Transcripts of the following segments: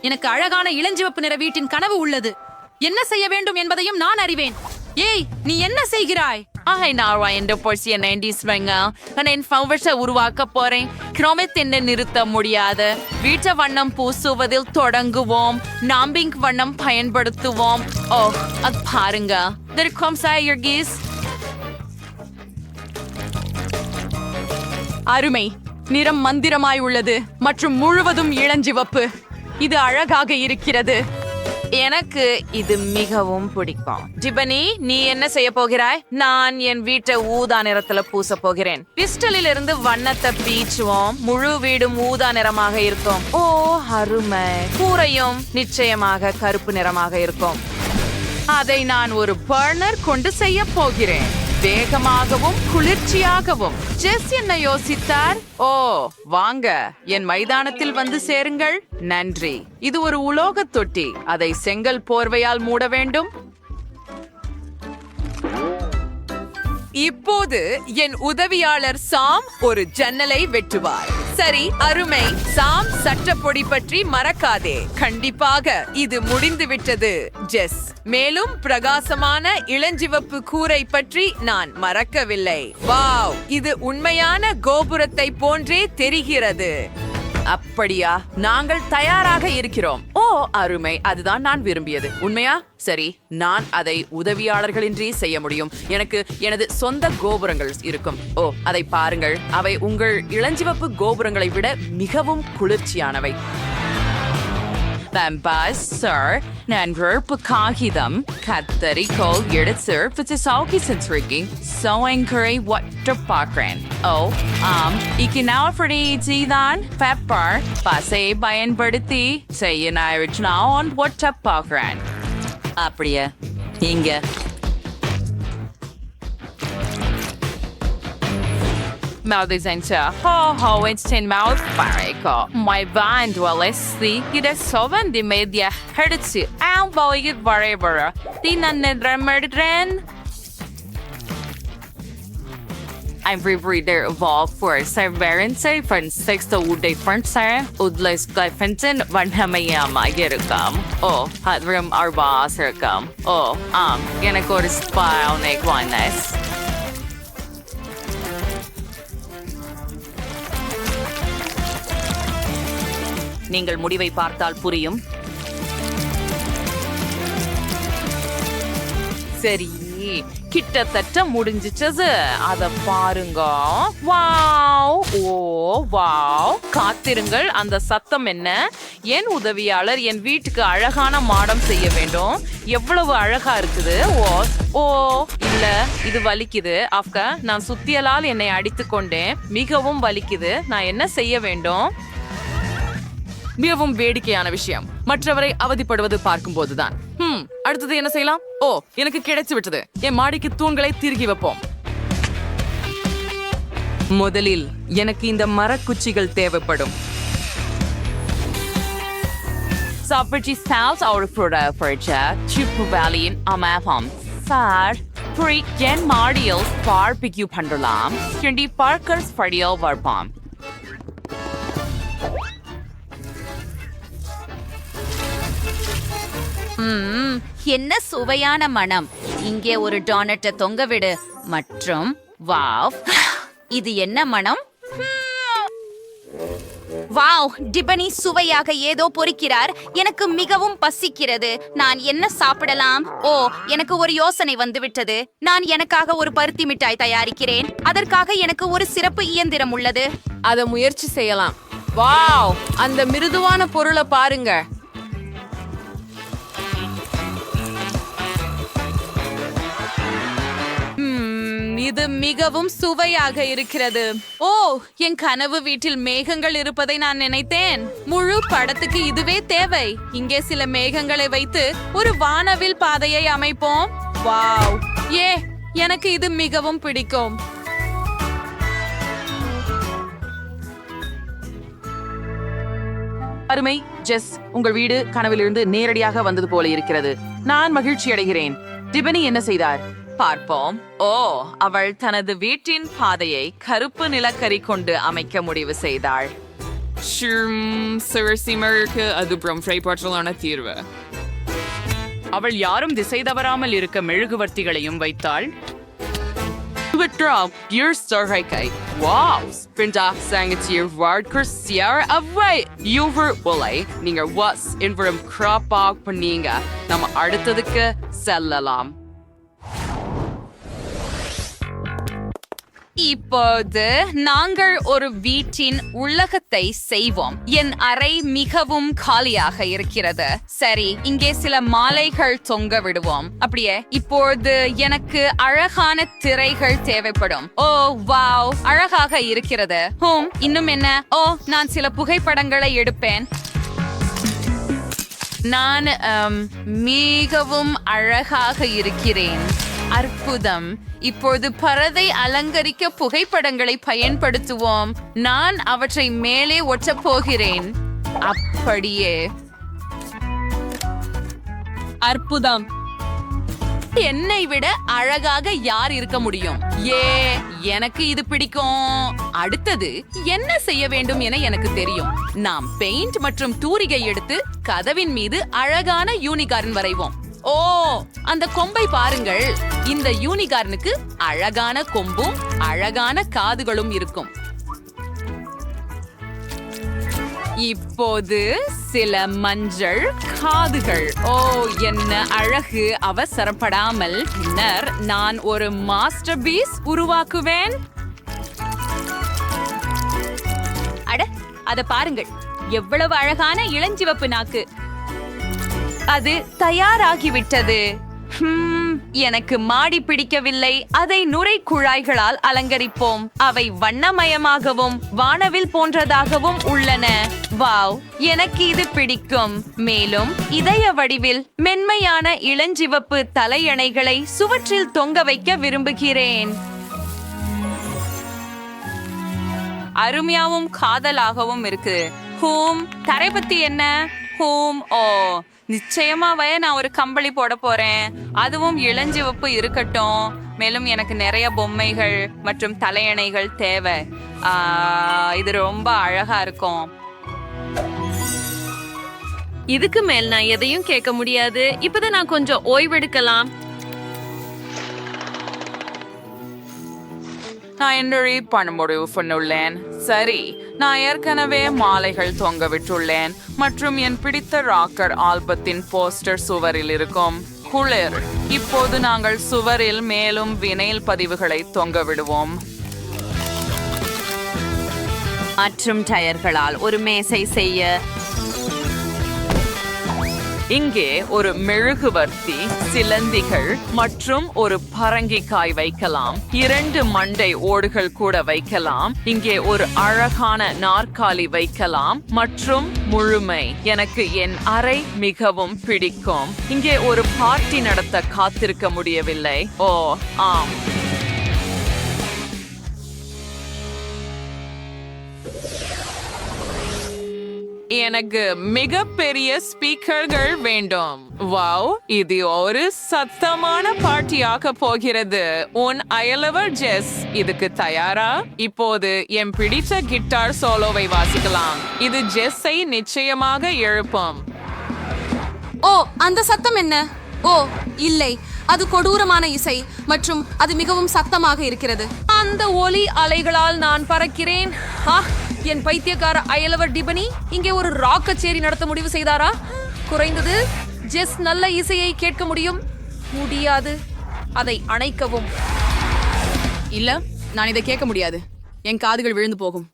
எனக்கு அழகான இளஞ்சிவப்பு நிற வீட்டின் கனவு உள்ளது. என்ன செய்ய வேண்டும் என்பதையும் நான் அறிவேன். ஏய், நீ என்ன செய்கிறாய்? உருவாக்க போறேன். கிரோமத்தின் நிறுத்த முடியாது. வீட்டு வண்ணம் பூசுவதில் தொடங்குவோம். நாம்பிங் வண்ணம் பயன்படுத்துவோம். ஓ, அது பாருங்க. அருமை. நிறம் மந்திரமாய் உள்ளது மற்றும் முழுவதும் இளஞ்சிவப்பு. இது அழகாக இருக்கிறது. எனக்கு இது மிகவும் பிடிக்கும். ஜிபனி, நீ என்ன செய்ய போகிறாய்? நான் என் வீட்டை ஊதா நிறத்துல பூச போகிறேன். பிஸ்டலில் இருந்து வண்ணத்தை பீச்சுவோம். முழு வீடும் ஊதா நிறமாக இருக்கும். ஓ, அருமை. கூரையும் நிச்சயமாக கருப்பு நிறமாக இருக்கும். அதை நான் ஒரு பர்னர் கொண்டு செய்ய போகிறேன். வேகமாகவும் குளிர்ச்சியாகவும். ஜெஸ் என்ன யோசித்தார்? ஓ, வாங்க, என் மைதானத்தில் வந்து சேருங்கள். நன்றி. இது ஒரு உலோக தொட்டி. அதை செங்கல் போர்வையால் மூட வேண்டும். இப்போது என் உதவியாளர் சாம் ஒரு ஜன்னலை வெட்டுவார். சரி, அருமை. சாம், சட்டப்பொடி பற்றி மறக்காதே. கண்டிப்பாக இது முடிந்து விட்டது, ஜெஸ். மேலும் பிரகாசமான இளஞ்சிவப்பு கூரை பற்றி நான் மறக்கவில்லை. வாவ், இது உண்மையான கோபுரத்தை போன்றே தெரிகிறது. அப்படியா? நாங்கள் தயாராக இருக்கிறோம். ஓ, அருமை. அதுதான் நான் விரும்பியது. உண்மையா? சரி, நான் அதை உதவியாளர்களின்றி செய்ய முடியும். எனக்கு எனது சொந்த கோபுரங்கள் இருக்கும். ஓ, அதை பாருங்கள். அவை உங்கள் இளஞ்சிவப்பு கோபுரங்களை விட மிகவும் குளிர்ச்சியானவை. நண்பர்ப்பு காகிதம் கத்தரிக்கோள் எடுத்து பிச்சு சென்றிருக்கேன். சோங்கரை ஒட்ட பார்க்கிறேன். ஓ, ஆம். இக்கினால்தான் பெப்பர் பசையை பயன்படுத்தி செய்ய நான் ஒட்ட பார்க்கிறேன். அப்படியே இங்க Mouth center. Ho, it's 10 mouth barrico. My band will see it is 7 the media hertz. I'll buy it wherever. The murderin. I'm reader evolved for severance from 6 to different sir. Udless Glyphenton, one hamayama yerukam. Oh, hot room or boss come. Oh, gonna go to spy on a oneness. நீங்கள் முடிவை பார்த்தால் புரியும். சரி, கிட்டத்தட்ட முடிஞ்சிச்சது. அத பாருங்க. Wow, ஓ wow. காத்திருங்கள், அந்த சத்தம் என்ன? என் உதவியாளர் என் வீட்டுக்கு அழகான மாடம் செய்ய வேண்டும். எவ்வளவு அழகா இருக்குது. ஓ இல்ல, இது வலிக்குது. ஆஃப்கா, நான் சுத்தியலால் என்னை அடித்துக் கொண்டேன். மிகவும் வலிக்குது. நான் என்ன செய்ய வேண்டும்? மிகவும் வேடிக்கையான விஷயம். மற்றவரை அவதிப்படுவது பார்க்கும் போதுதான். அடுத்தது என்ன செய்யலாம்? ஓ, எனக்கு கிடைச்சு விட்டது. என் மாடிக்கு தூண்களை திருகி வைப்போம். முதலில் எனக்கு இந்த மரக்குச்சிகள் தேவைப்படும். சாப்பிட்டு சால்ஸ் ஒரு சிப்பு வேலியின் அமேஃபாம் சார் என் மாடியில் பார்பிக்யூ பண்ணலாம். பார்க்கர்ஸ் படியல் வரப்பாம். என்ன சுவையான மனம். இங்கே ஒரு டோனட்டை தொங்கவிடு. மற்றும் வாவ், இது என்ன மனம்? வாவ், டிபனி சுவையாக ஏதோ பொரிக்கிறார். எனக்கு மிகவும் பசிக்கிறது. நான் என்ன சாப்பிடலாம்? ஓ, எனக்கு ஒரு யோசனை வந்துவிட்டது. நான் எனக்காக ஒரு பருத்தி மிட்டாய் தயாரிக்கிறேன். அதற்காக எனக்கு ஒரு சிறப்பு இயந்திரம் உள்ளது. அதை முயற்சி செய்யலாம். வாவ், அந்த மிருதுவான பொருளை பாருங்க. இது மிகவும் சுவையாக இருக்கிறது. ஓ, என் கனவு வீட்டில் மேகங்கள் இருப்பதை நான் நினைத்தேன். முழு படத்துக்கு இதுவே தேவை. இங்கே சில மேகங்களை வைத்து ஒரு வானவில் பாதையை அமைப்போம். வாவ், எனக்கு இது மிகவும் பிடிக்கும். அருமை, ஜெஸ். உங்கள் வீடு கனவிலிருந்து நேரடியாக வந்தது போல இருக்கிறது. நான் மகிழ்ச்சி அடைகிறேன். டிபனி என்ன செய்தார்? பார்ப்போம். ஓ, அவள் தனது வீட்டின் பாதையை கருப்பு நிலக்கரி கொண்டு அமைக்க முடிவு செய்தாள். சிவசிமருக்கு அது பிரம்ஃப்ரைப்பற்றலான தீர்வு. அவள் யாரும் திசை தவறாமல் இருக்க மெழுகுவர்த்திகளையும் வைத்தாள். நம்ம அடுத்ததுக்கு செல்லலாம். இப்போது நாங்கள் ஒரு வீட்டின் உள்ளகத்தை செய்வோம். என் அறை மிகவும் காலியாக இருக்கிறது. சரி, இங்கே சில மாலைகள் தொங்க விடுவோம். அப்படியே இப்போது எனக்கு அழகான திரைகள் தேவைப்படும். ஓ வாவ், அழகாக இருக்கிறது. இன்னும் என்ன? ஓ, நான் சில புகைப்படங்களை எடுப்பேன். நான் மிகவும் அழகாக இருக்கிறேன். அற்புதம். இப்போது பரதை அலங்கரிக்க புகைப்படங்களை பயன்படுத்துவோம். நான் அவற்றை மேலே ஒட்டப் போகிறேன். அப்படியே. அற்புதம். என்னை விட அழகாக யார் இருக்க முடியும்? எனக்கு இது பிடிக்கும். அடுத்தது என்ன செய்ய வேண்டும் என எனக்கு தெரியும். நாம் பெயிண்ட் மற்றும் தூரிகை எடுத்து கதவின் மீது அழகான யூனிகார்ன் வரைவோம். ஓ, அந்த கொம்பை பாருங்கள். இந்த யூனிகார்னுக்கு அழகான கொம்பும் அழகான காதுகளும் இருக்கும். இப்போது சில மஞ்சள் காதுகள். ஓ, என்ன அழகு. அவசரப்படாமல் பின்னர் நான் ஒரு மாஸ்டர் பீஸ் உருவாக்குவேன். அட, அத பாருங்கள், எவ்வளவு அழகான இளஞ்சிவப்பு நாக்கு. அது தயாராகிவிட்டது. எனக்கு மாடி பிடிக்கவில்லை. அதை நுரை குழாய்களால் அலங்கரிப்போம். அவை வண்ணமயமாகவும் வானவில் போன்றதாகவும் உள்ளன. வாவ், எனக்கு இது பிடிக்கும். மேலும் இதய வடிவில் மென்மையான இளஞ்சிவப்பு தலையணைகளை சுவற்றில் தொங்க வைக்க விரும்புகிறேன். அருமையாவும் காதலாகவும் இருக்கு. தரை பத்தி என்ன? ஓ, நிச்சயமாவே நான் ஒரு கம்பளி போட போறேன். அதுவும் இளஞ்சிவப்பு இருக்கட்டும். மேலும் எனக்கு நிறைய பொம்மைகள் மற்றும் தலையணைகள் தேவை. இது ரொம்ப அழகா இருக்கும். இதுக்கு மேல் நான் எதையும் கேட்க முடியாது. இப்பதான் நான் கொஞ்சம் ஓய்வெடுக்கலாம். நான் என்னுடைய பண முடிவு பண்ணுள்ளேன். சரி, நான் ஏற்கனவே மாலைகள் தொங்க விட்டுள்ளேன் மற்றும் என் பிடித்த ராக்கர் ஆல்பத்தின் போஸ்டர் சுவரில் இருக்கும். குளிர். இப்போது நாங்கள் சுவரில் மேலும் வினைல் பதிவுகளை தொங்க விடுவோம். மற்றும் டயர்களால் ஒரு மேசை செய்ய இங்கே ஒரு மெழுகுவர்த்தி, சிலந்திகள் மற்றும் ஒரு பரங்கிக்காய் வைக்கலாம். 2 மண்டை ஓடுகள் கூட வைக்கலாம். இங்கே ஒரு அழகான நாற்காலி வைக்கலாம் மற்றும் முழுமை. எனக்கு என் அறை மிகவும் பிடிக்கும். இங்கே ஒரு பார்ட்டி நடத்த காத்திருக்க முடியவில்லை. ஓ ஆம், எனக்கு மிகப்பெரிய ஸ்பீக்கர்கள் வேண்டும். வாவ், இது ஒரு சத்தமான பார்ட்டியாக போகிறது. உன் அயலவர் ஜெஸ் இதுக்கு தயாரா? இப்போது என் பிடித்த கிட்டார் சோலோவை வாசிக்கலாம். இது ஜெஸ்ஸை நிச்சயமாக எழுப்பும். ஓ, அந்த சத்தம் என்ன? ஓ இல்லை, அது கொடூரமான இசை மற்றும் அது மிகவும் சத்தமாக இருக்கிறது. அந்த ஒலி அலைகளால் நான் பறக்கிறேன். என் பைத்தியக்கார அயலவர் டிபனி இங்கே ஒரு ராக் கச்சேரி நடத்த முடிவு செய்தாரா? குறைந்தது ஜெஸ் நல்ல இசையை கேட்க முடியாது. அதை அணைக்கவும். இல்ல, நான் இதை கேட்க முடியாது. என் காதுகள் விழுந்து போகும்.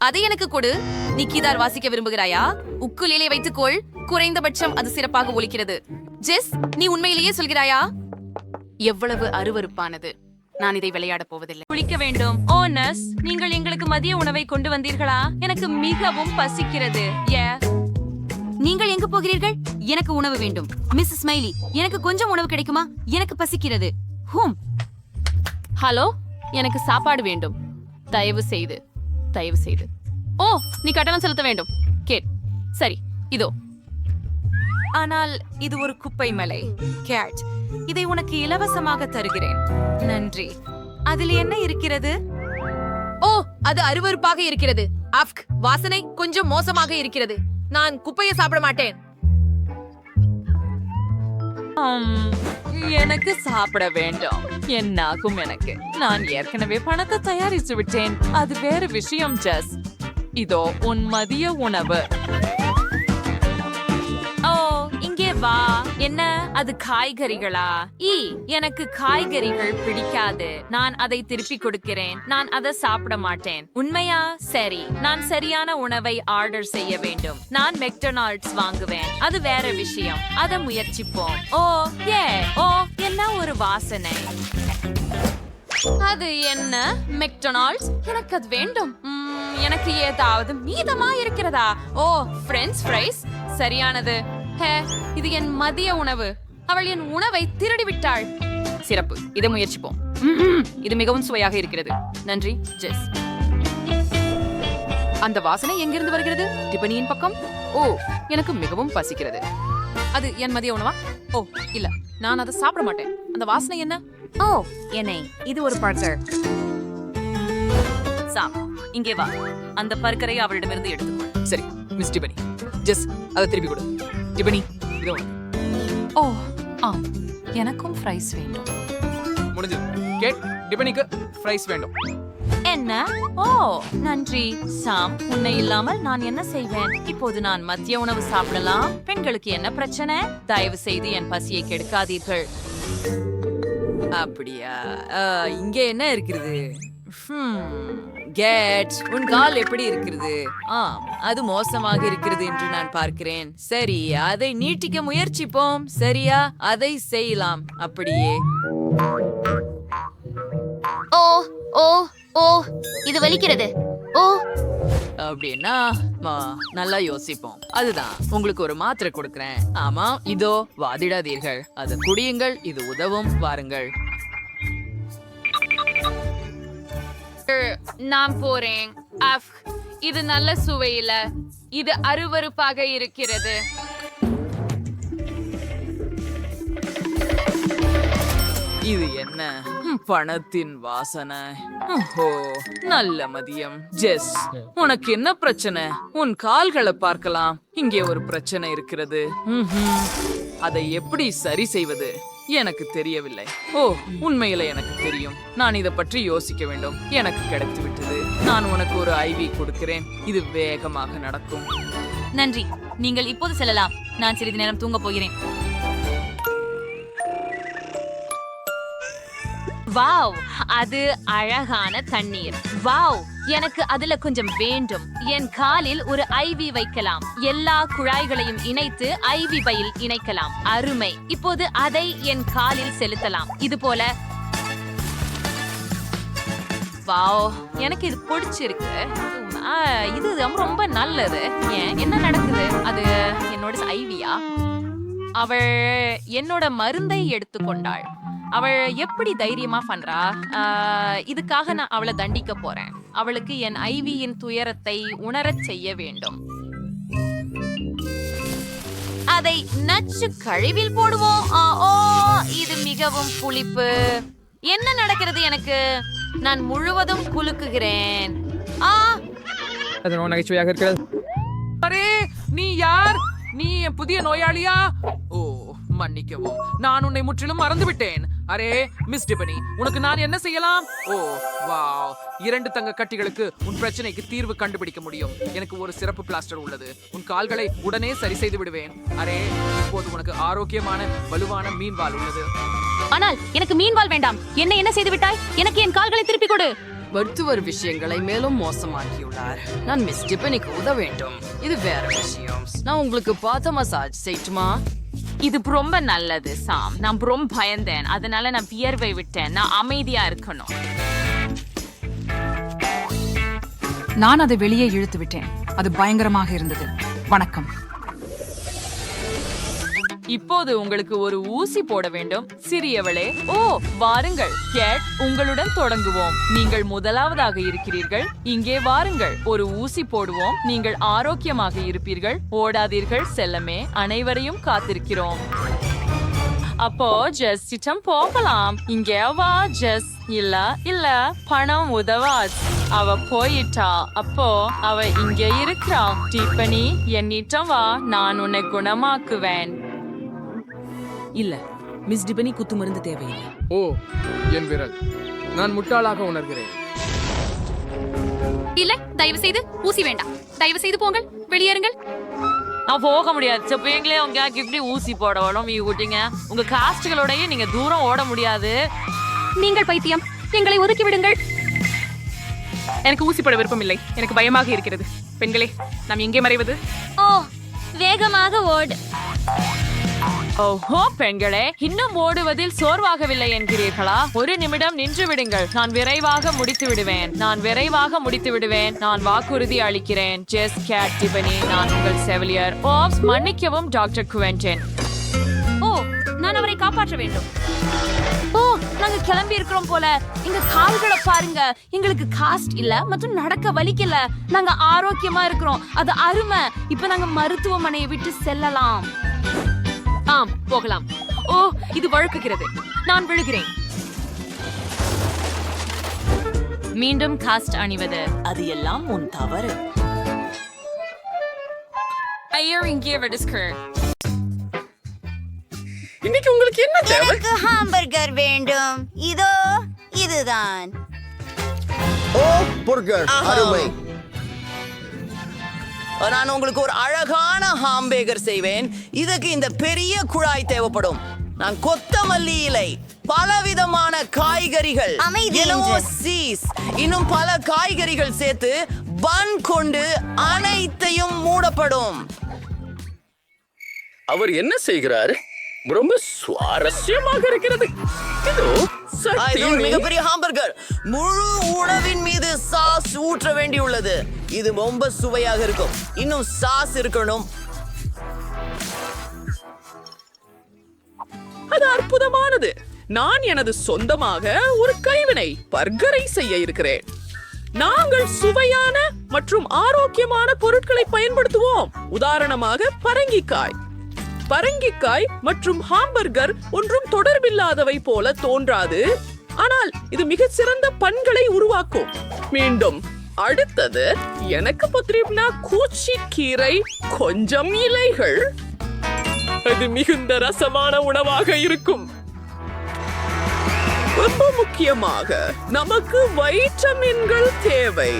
அதை எனக்கு கொடு. நீ கீதார் வாசிக்க விரும்புகிறாயா? உக்குலேலே வைத்துக்கொள். குறைந்தபட்சம் அது சிறப்பாக ஒலிக்கிறது. ஜெஸ், நீ உண்மையிலேயே சொல்கிறாயா? எவ்வளவு அருவருப்பானது. நான் இதை விளையாட போவதில்லை. குளிக்க வேண்டும். ஓ நர்ஸ், நீங்கள் எங்களுக்கு மதிய உணவை கொண்டு வந்தீர்களா? எனக்கு மிகவும் பசிக்கிறது. நீங்கள் எங்க போகிறீர்கள்? எனக்கு உணவு வேண்டும். மிஸ் ஸ்மைலி, எனக்கு கொஞ்சம் உணவு கிடைக்குமா? எனக்கு பசிக்கிறது. ஹலோ, எனக்கு சாப்பாடு வேண்டும். தயவு செய்து. ஓ, நீ கட்டணம் செலுத்த வேண்டும். சரி, இதோ. ஆனால் இது ஒரு குப்பை மலை. கேட், இதை உனக்கு இலவசமாக தருகிறேன். நன்றி. அதில் என்ன இருக்கிறது? ஓ, அது அருவருப்பாக இருக்கிறது. அஃப்க், வாசனை கொஞ்சம் மோசமாக இருக்கிறது. நான் குப்பையை சாப்பிட மாட்டேன். எனக்கு சாப்பிட வேண்டும். என்னாகும் எனக்கு? நான் ஏற்கனவே பணத்தை தயாரித்து விட்டேன். அது வேற விஷயம் ஜஸ். இதோ உன் மதிய உணவு. ஓ, இங்கே வா. என்ன அது காய்கறிகளா? எனக்கு காய்கறிகள் பிடிக்காது. நான் அதை திருப்பி கொடுக்கிறேன். நான் அதை சாப்பிட மாட்டேன். உண்மையா? சரி, நான் சரியான உணவை ஆர்டர் செய்ய வேண்டும். நான் மெக்டொனால்ட்ஸ் வாங்குவேன். அது வேற விஷயம். அதை முயற்சிப்போம். ஓ, என்ன ஒரு வாசனை. அது என்ன? மெக்டொனால்ட்ஸ்? எனக்கு அது வேண்டும். எனக்கு ஏதாவது மீதமா இருக்கிறதா? ஓ, பிரெஞ்ச் ஃப்ரைஸ். சரியானது. இது என் மதிய உணவு. அவள் என் உணவை திருடி விட்டாள். சிறப்பு, இதை முயற்சிப்போம். இது மிகவும் சுவையாக இருக்கிறது. நன்றி ஜெஸ். அந்த வாசனை எங்கிருந்து வருகிறது? டிபனியின் பக்கம். ஓ, எனக்கு மிகவும் பசிக்கிறது. அது என் மதிய உணவா? ஓ, இல்ல, நான் அதை சாப்பிட மாட்டேன். அந்த வாசனை என்ன? ஓ, என்னை இது ஒரு பர்கர். சாம், இங்கே வா. அந்த பர்கரை அவளிடமிருந்து எடுத்துக்கொள். சரி, மிஸ் டிபனி. ஜஸ், அதை திருப்பி கொடு. டிபனி, இதோ உனக்கு. ஓ ஆம், எனக்கும் ஃப்ரைஸ் வேண்டும். முடிஞ்சது. கேட், டிபனிக்கு ஃப்ரைஸ் வேண்டும். என்ன? ஓ, நன்றி சாம். உன்னை இல்லாமல் நான் என்ன செய்வேன்? இப்போது நான் மதிய உணவு சாப்பிடலாம். பெண்களுக்கு என்ன பிரச்சனை? தயவு செய்து என் பசியை கெடுக்காதீர்கள். அப்படியா? இங்க என்ன இருக்கிறது? கேட், உன் கால் எப்படி இருக்கிறது? அது மோசமாக இருக்கிறது என்று நான் பார்க்கிறேன். சரி, அதை நீட்டிக்க முயற்சிப்போம். சரியா? அதை செய்யலாம். அப்படியே. ஓ ஓ ஓ இது வலிக்கிறது. ஓ, அப்படின்னா நல்லா யோசிப்போம். அதுதான், உங்களுக்கு ஒரு மாத்திரை கொடுக்கிறேன். ஆமா, இதோ, வாதிடாதீர்கள். அதை குடியுங்கள். இது உதவும். வாருங்கள். நான் போறேன். இது நல்ல சுவையில. இது அருவருப்பாக இருக்கிறது. இது என்ன? பணத்தின் வாசனை. ஓ, நல்ல மதியம். ஜெஸ், உனக்கு என்ன பிரச்சனை? உன் கால்களை பார்க்கலாம். இங்கே ஒரு பிரச்சனை இருக்கிறது. அதை எப்படி சரி செய்வது? எனக்கு தெரியவில்லை. ஓ, உண்மையில எனக்கு தெரியும். நான் இதை பற்றி யோசிக்க வேண்டும். எனக்கு கிடைத்து விட்டது. நான் உனக்கு ஒரு ஐவி கொடுக்கிறேன். இது வேகமாக நடக்கும். நன்றி. நீங்கள் இப்போது செல்லலாம். நான் சிறிது நேரம் தூங்க போகிறேன். வாவ், அது அழகான தண்ணீர். வாவ், எனக்கு அதுல கொஞ்சம் வேண்டும். என் காலில் ஒரு ஐவி வைக்கலாம். எல்லா குழாய்களையும் இணைத்து ஐவி பையில் இணைக்கலாம். அருமை. இப்போது அதை என் காலில் செலுத்தலாம். இது போல. வாவ், எனக்கு இது பிடிச்சிருக்கு. இது ரொம்ப நல்லது. என்ன நடக்குது? அது என்னோட ஐவியா? அவள் என்னோட மருந்தை எடுத்துக்கொண்டாள். அவள் எப்படி தைரியமா பண்றா? இதுக்காக நான் அவளை தண்டிக்க போறேன். அவளுக்கு என் ஐவியின் துயரத்தை உணரச் செய்ய வேண்டும். அதை நச்சு கழிவில் போடுவோம். ஓ, இது மிகவும் புளிப்பு. என்ன நடக்கிறது எனக்கு? நான் முழுவதும் குலுக்குகிறேன். அது நகைச்சுவையாக இருக்கிறது. அரே, நீ யார்? நீ என் புதிய நோயாளியா? ஓ, மன்னிக்கவும், நான் உன்னை முற்றிலும் மறந்துவிட்டேன். அரே மிஸ் டிபனி, உனக்கு நான் என்ன செய்யலாம்? ஓ வாவ், 2 தங்க கட்டிகளுக்கு உன் பிரச்சனைக்கு தீர்வு கண்டுபிடிக்க முடியும். எனக்கு ஒரு சிறப்பு பிளாஸ்டர் உள்ளது. உன் கால்களை உடனே சரி செய்து விடுவேன். அரே, இப்போது உனக்கு ஆரோக்கியமான வலுவான மீன்வால் உள்ளது. ஆனால் எனக்கு மீன்வால் வேண்டாம். என்ன செய்து விட்டாய்? எனக்கு என் கால்களை திருப்பி கொடு. மருத்துவர் விஷயங்களை மேலும் மோசமாக்கியுள்ளார். நான் மிஸ் டிபனிக்கு உதவ வேண்டும். இது வேற விஷயம். நான் உங்களுக்கு பார்த்த மசாஜ் செய்யுமா? இது ரொம்ப நல்லது சாம். நான் ரொம்ப பயந்தேன். அதனால நான் வியர்வை விட்டேன். நான் அமைதியா இருக்கணும். நான் அதை வெளியே இழுத்து விட்டேன். அது பயங்கரமாக இருந்தது. வணக்கம். இப்போது உங்களுக்கு ஒரு ஊசி போட வேண்டும். சிறியவளே, ஓ வாருங்கள். கேட், உங்களுடன் தொடங்குவோம். நீங்கள் முதலாவதாக இருக்கிறீர்கள். இங்கே வாருங்கள், ஒரு ஊசி போடுவோம். நீங்கள் ஆரோக்கியமாக இருப்பீர்கள். ஓடாதீர்கள் செல்லமே. அனைவரையும் காத்திருக்கிறோம். அப்போ ஜெஸ்ஸிடம் போகலாம். இங்கே வா ஜெஸ். இல்ல இல்ல, பணம் உதவாது. அவ போயிட்டா. அப்போ அவ இங்க இருக்கிறா. டிஃபனி, என்னிடம் வா, நான் உன்னை குணமாக்குவேன். இல்ல, மிஸ் டிபனி குத்து மருந்து தேவையில்லை. ஓ என் விரல், நான் முட்டாளாக உணர்கிறேன். இல்லை, தயவு செய்து ஊசி வேண்டாம். தயவு செய்து போங்கள், வெளியேறுங்கள். நான் போக முடியாது. செப்பீங்களே உங்களுக்கு இப்படி ஊசி போட வேணும். விட்டீங்க உங்க காஸ்டுகளோடய நீங்க தூரம் ஓட முடியாது. நீங்கள் பைத்தியம், எங்களை ஒதுக்கி விடுங்கள். எனக்கு ஊசி போட விருப்பம் இல்லை. எனக்கு பயமாக இருக்கிறது. பெண்களே, நாம் எங்கே மறைவது? ஓ, வேகமாக ஓடு. ஓஹோ பெண்களே, இன்னும் ஓடுவதில் சோர்வாகவில்லை என்கிறீர்களா? ஒரு நிமிடம் நின்று விடுங்கள். நான் விரைவாக முடித்து விடுவேன். நான் வாக்குறுதி அளிக்கிறேன். ஜெஸ், கேட், டிபனி, நான் உங்கள் செவிலியர். ஓப்ஸ், மன்னிக்கவும் டாக்டர் குவென்டின். ஓ, நான் அவரை காப்பாற்ற வேண்டும். ஓ, நாங்க கிளம்பி இருக்கிறோம் போல. எங்க கால்களை பாருங்க. எங்களுக்கு காஸ்ட் இல்ல மற்றும் நடக்க வலிக்கல. நாங்க ஆரோக்கியமா இருக்கிறோம். அது அருமை. இப்ப நாங்க மருத்துவமனையை விட்டு செல்லலாம். ஆம், போகலாம். ஓ, இது வழுக்குகிறது. நான் விழுகிறேன். மீண்டும் காஸ்ட் அணிவது. அது எல்லாம் உன் தவறு. ஐயர் இங்கே வடிஸ்கர். இன்னைக்கு உங்களுக்கு என்ன தேவை? எனக்கு ஹாம்பர்கர் வேண்டும். இதோ இதுதான். ஓ பர்கர், அருமை. நான் உங்களுக்கு ஒரு அழகான ஹாம்பேகர் செய்வேன். இதுக்கு இந்த பெரிய குழாய் தேவைப்படும். நான் கொத்தமல்லி இலை, பலவிதமான காய்கறிகள், சீஸ், இன்னும் பல காய்கறிகள் சேர்த்து பன் கொண்டு அனைத்தையும் மூடப்படும். அவர் என்ன செய்கிறார்? ரொம்ப சுவாரஸ்யமாக இருக்கிறது. இது ஒரு மிகப்பெரிய ஹாம்பர்கர். முழு உணவின் மீது சாஸ் ஊற்ற வேண்டியுள்ளது. இது ரொம்ப சுவையாக இருக்கும். இன்னும் சாஸ் இருக்கணும். அது அற்புதமானது. நான் எனது சொந்தமாக ஒரு கைவினை பர்கரை செய்ய இருக்கிறேன். நாங்கள் சுவையான மற்றும் ஆரோக்கியமான பொருட்களை பயன்படுத்துவோம். உதாரணமாக பரங்கிக்காய் மற்றும் ஹாம்பர்கர் ஒன்றும் தொடர்பில்லாதவை போல தோன்றாது, ஆனால் இது மிக சிறந்த பன்களை உருவாக்கும். மீண்டும் அடுத்தது எனக்கு பத்திரிப்னா கூச்சி கீரை, கொஞ்சம் இலைகள். அது மிகுந்த ரசமான உணவாக இருக்கும். ரொம்ப முக்கியமாக நமக்கு வைட்டமின்கள் தேவை.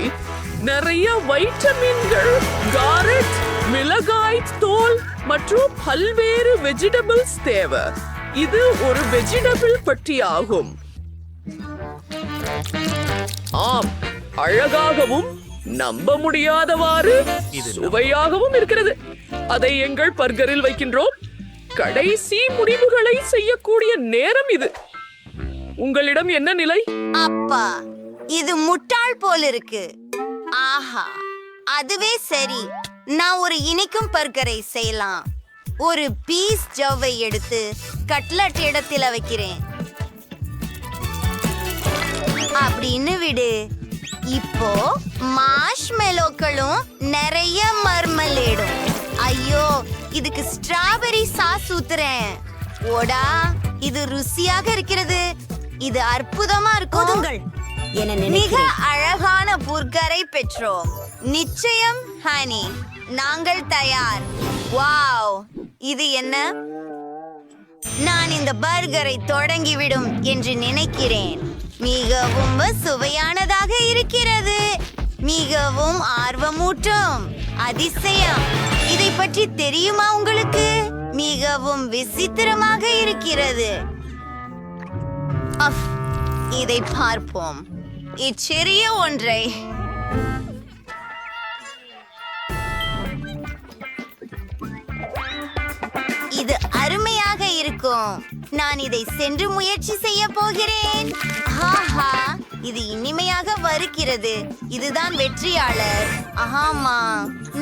நிறைய வைட்டமின்கள், காரட், மிளகாய் தோல் மற்றும் பல்வேறு வெஜிடபிள்ஸ் தேவை. இது ஒரு வெஜிடபிள் பட்டி ஆகும். ஆம், அழகாகவும் நம்ப முடியாதவாறு சுவையாகவும் இருக்கிறது. அதை எங்கள் பர்கரில் வைக்கின்றோம். கடைசி முடிவுகளை செய்யக்கூடிய நேரம் இது. உங்களிடம் என்ன நிலை? அப்பா, இது முட்டாள் போல் இருக்கு. ஆஹா, அதுவே சரி. நான் ஒரு இனிக்கும் பர்கரை செய்யலாம். ஒரு பீஸ் ஜவ்வை எடுத்து கட்லட் இடத்துல வைக்கிறேன். அப்படின்னு விடு. இப்போ மார்ஷ்மெலோக்களும் நிறைய மர்மலேடும். ஐயோ, இதுக்கு ஸ்ட்ராபெரி சாஸ் ஊத்துறேன். ஓடா, இது ருசியாக இருக்கிறது. இது அற்புதமா இருக்கும். மிக அழகான புர்கரை பெற்றோம். நிச்சயம் ஹனி, நாங்கள் தயார். வாவ், இது என்ன? நான் இந்த பர்கரை தொடங்கிவிடும் என்று நினைக்கிறேன். மிகவும் சுவையானதாக இருக்கிறது. மிகவும் ஆர்வமூட்டும். அதிசயம். இதை பற்றி தெரியுமா உங்களுக்கு? மிகவும் விசித்திரமாக இருக்கிறது. இதை பார்ப்போம். இச்சிறிய ஒன்றை இது அருமையாக இருக்கும். நான் இதை சென்று முயற்சி செய்ய போகிறேன். ஆஹா, இது இனிமையாக வருகிறது. இதுதான் வெற்றியாளர். ஆமா,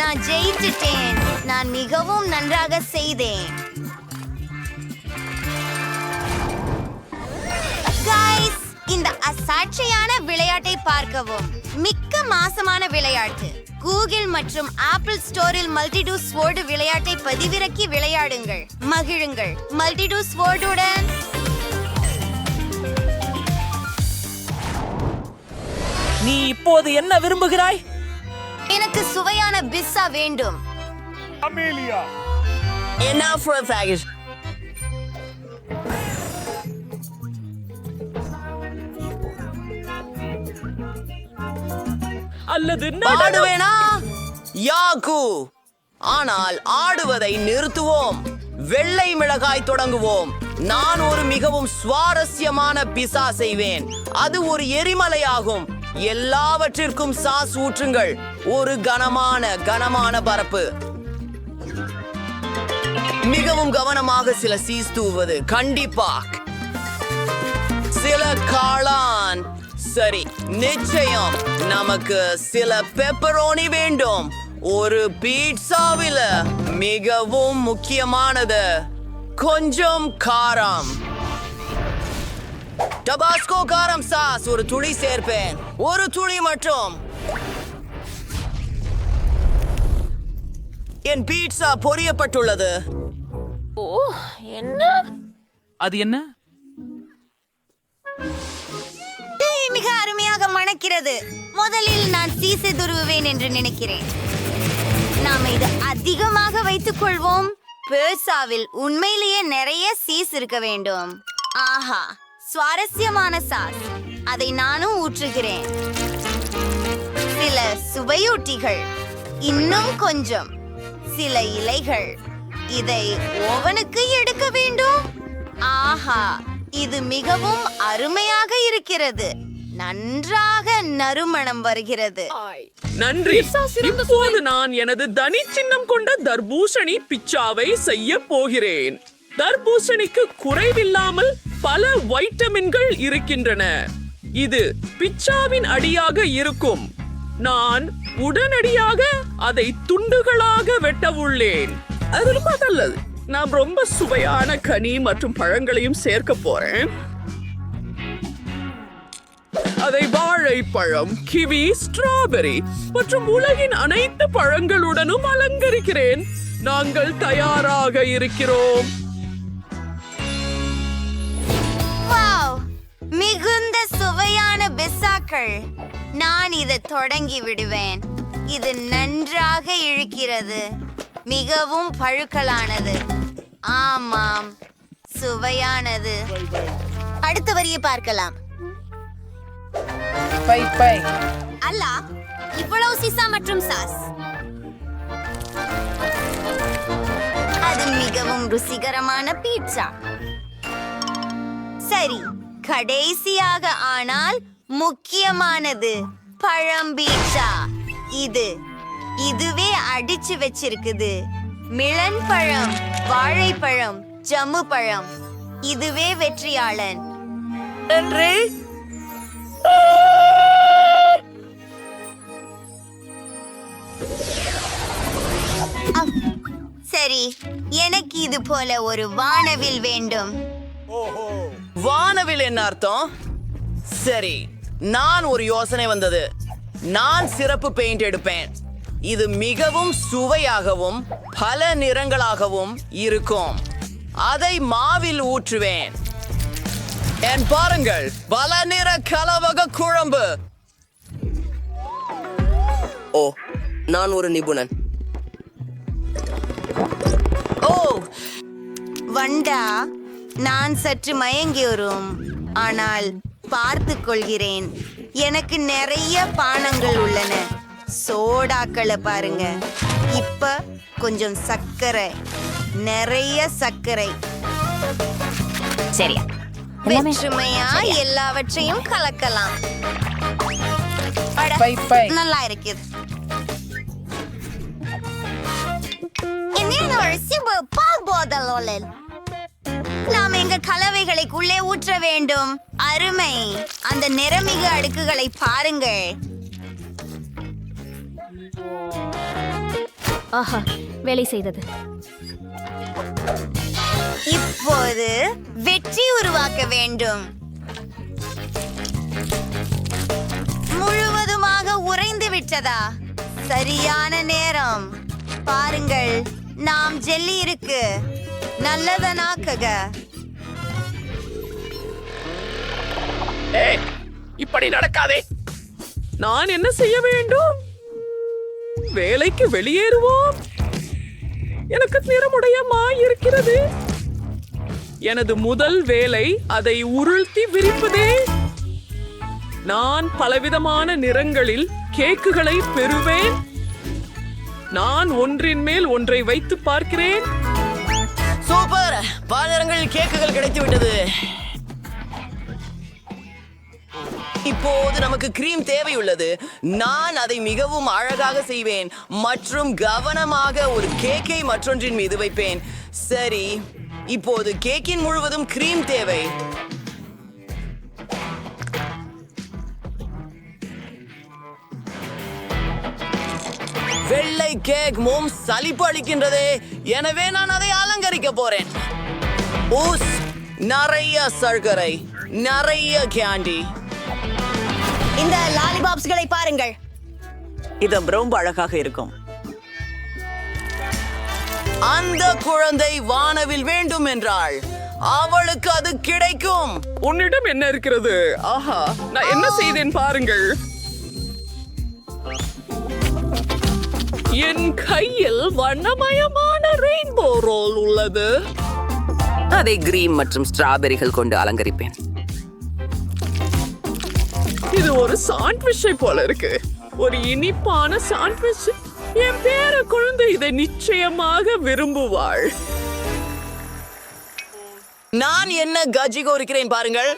நான் ஜெயிச்சிட்டேன். நான் மிகவும் நன்றாக செய்தேன். இந்த அசாட்சியான விளையாட்டை பார்க்கவும். மிக்க மாசமான விளையாட்டு. கூகிள் மற்றும் ஆப்பிள் ஸ்டோரில் மல்டிடூ ஸ்வோர்டு விளையாட்டை பதிவிறக்கி விளையாடுங்கள், மகிழுங்கள். மல்டிடூ ஸ்வோர்டுடன் நீ இப்போது என்ன விரும்புகிறாய்? எனக்கு சுவையான பிஸ்ஸா வேண்டும். Enough for a package. அல்லது ஆடுவேனா? யாக்கு. ஆனால் ஆடுவதை நிறுத்துவோம். வெள்ளை மிளகாய் தொடங்குவோம். நான் ஒரு மிகவும் சுவாரஸ்யமான பிசா செய்வேன். அது ஒரு எரிமலையாகும். எல்லாவற்றிற்கும் சாஸ் ஊற்றுங்கள். ஒரு கனமான பரப்பு. மிகவும் கவனமாக சில சீஸ் தூவது. கண்டிப்பா சில காளான். சரி, நிச்சயம் நமக்கு சில பெப்பரோனி வேண்டும். ஒரு பீட்சாவில் மிகவும் முக்கியமானது கொஞ்சம் காரம். டபாஸ்கோ காரம் சாஸ் ஒரு துளி சேர்ப்பேன். ஒரு துளி மட்டும். என் பீட்சா பொரியப்பட்டுள்ளது. அது என்ன? மிக அருமையாக மணக்கிறது. முதலில் நான் சீஸை துருவுவேன் என்று நினைக்கிறேன். நாம் இது அதிகமாக வைத்துக் கொள்வோம். பீட்சாவில் உண்மையிலேயே நிறைய சீஸ் இருக்க வேண்டும். ஆஹா, சுவாரஸ்யமான சாஸ். அதை நானும் ஊற்றுகிறேன். சில சுவையூட்டிகள், இன்னும் கொஞ்சம், சில இலைகள். இதை ஓவனுக்கு எடுக்க வேண்டும். ஆஹா, இது மிகவும் அருமையாக இருக்கிறது. நன்றாக நறுமணம் வருகிறது. நன்றி. இப்போது நான் எனது தனி சின்னம் கொண்ட தர்பூசணி பிச்சாவை செய்ய போகிறேன். தர்பூசணிக்கு குறைவில்லாமல் பல வைட்டமின்கள் இருக்கின்றன. இது பிச்சாவின் அடியாக இருக்கும். நான் உடனடியாக அதை துண்டுகளாக வெட்ட உள்ளேன். அது ரொம்ப நல்லது. நான் ரொம்ப சுவையான கனி மற்றும் பழங்களையும் சேர்க்க போறேன். அதை வாழைப்பழம், கிவி, ஸ்ட்ராபெரி மற்றும் உலகின் அனைத்து பழங்களுடனும் அலங்கரிக்கிறேன். நாங்கள் தயாராக இருக்கிறோம். வாவ், மிகுந்த சுவையான பிஸ்ஸாக்கள். நான் இதை தொடங்கி விடுவேன். இது நன்றாக இழுக்கிறது. மிகவும் பழுக்கலானது. ஆமாம், சுவையானது. அடுத்த வரியை பார்க்கலாம். அல்லா, இவ்வளவு சீசா மற்றும் சாஸ். அது மிகவும் ருசிகரமான பீட்சா. சரி, கடைசியாக ஆனால் முக்கியமானது பழம் பீட்சா. இதுவே அடிச்சு வச்சிருக்குது. மிளன் பழம், வாழைப்பழம், ஜம்மு பழம். இதுவே வெற்றியாளன். சரி, எனக்கு இது போல ஒரு வானவில் வேண்டும். வானவில் என்ன அர்த்தம்? சரி, நான் ஒரு யோசனை வந்தது. நான் சிறப்பு பெயிண்ட் எடுப்பேன். இது மிகவும் சுவையாகவும் பல நிறங்களாகவும் இருக்கும். அதை மாவில் ஊற்றுவேன். என் பாருங்கள், பல நிற கலவக குழம்பு. ஓ, நான் ஒரு நிபுணன். ஓ வண்டா, நான் சற்று மயங்கியோரும். ஆனால் பார்த்துக் கொள்கிறேன். எனக்கு நிறைய பானங்கள் உள்ளன. சோடாக்களை பாருங்க. இப்ப கொஞ்சம் சர்க்கரை, நிறைய சர்க்கரை. சரியா, வெற்றுமையா எல்லாவற்றையும் கலக்கலாம். நல்லா இருக்குது. நாம் எங்க கலவைகளுக்குள்ளே ஊற்ற வேண்டும். அருமை. அந்த நிறமிகு அடுக்குகளை பாருங்கள். ஆஹா, வேலை செய்தது. இப்போது வெற்றி உருவாக்க வேண்டும். முழுவதுமாக உறைந்து விட்டதா? சரியான நேரம். பாருங்கள், நாம் ஜெல்லி இருக்கு. நல்லதனாக்குக. ஏய், இப்படி நடக்காதே. நான் என்ன செய்ய வேண்டும்? வேலைக்கு வெளியேறுவோம். எனக்கு நிறமுடையமா இருக்கிறது. எனது முதல் வேலை அதை உருள்த்தி விரிப்பதே. நான் பலவிதமான நிறங்களில் கேக்குகளை பெறுவேன். நான் ஒன்றின் மேல் ஒன்றை வைத்து பார்க்கிறேன். சூப்பர், பல நிறங்களில் கேக்குகள் கிடைத்து விட்டது. இப்போது நமக்கு கிரீம் தேவையுள்ளது. நான் அதை மிகவும் அழகாக செய்வேன் மற்றும் கவனமாக ஒரு கேக்கை மற்றொன்றின் மீது வைப்பேன். சரி, இப்போது கேக்கின் முழுவதும் கிரீம் தேவை. வெள்ளை கேக் சலிப்பு அளிக்கின்றது. எனவே நான் அதை அலங்கரிக்க போறேன். ஊஸ், நிறைய சர்க்கரை, நிறைய கேண்டி. இந்த லாலிபாப்ஸ்களை பாருங்கள். இது ரொம்ப அழகாக இருக்கும். அந்த குழந்தை வானவில் வேண்டும் என்றாள். அவளுக்கு அது கிடைக்கும். உன்னிடம் என்ன இருக்கிறது? ஆஹா, நான் என்ன செய்தேன் பாருங்கள். என் கையில் வண்ணமயமான ரெயின்போ ரோல் உள்ளது. அதை கிரீம் மற்றும் ஸ்ட்ராபெரிகள் கொண்டு அலங்கரிப்பேன். இது ஒரு சாண்ட்விச்சை போல இருக்கு. ஒரு இனிப்பான சாண்ட்விச். என் பேர குழந்தை இதை நிச்சயமாக விரும்புவாள். நான் என்ன கஜி கோருக்கிறேன் பாருங்கள்.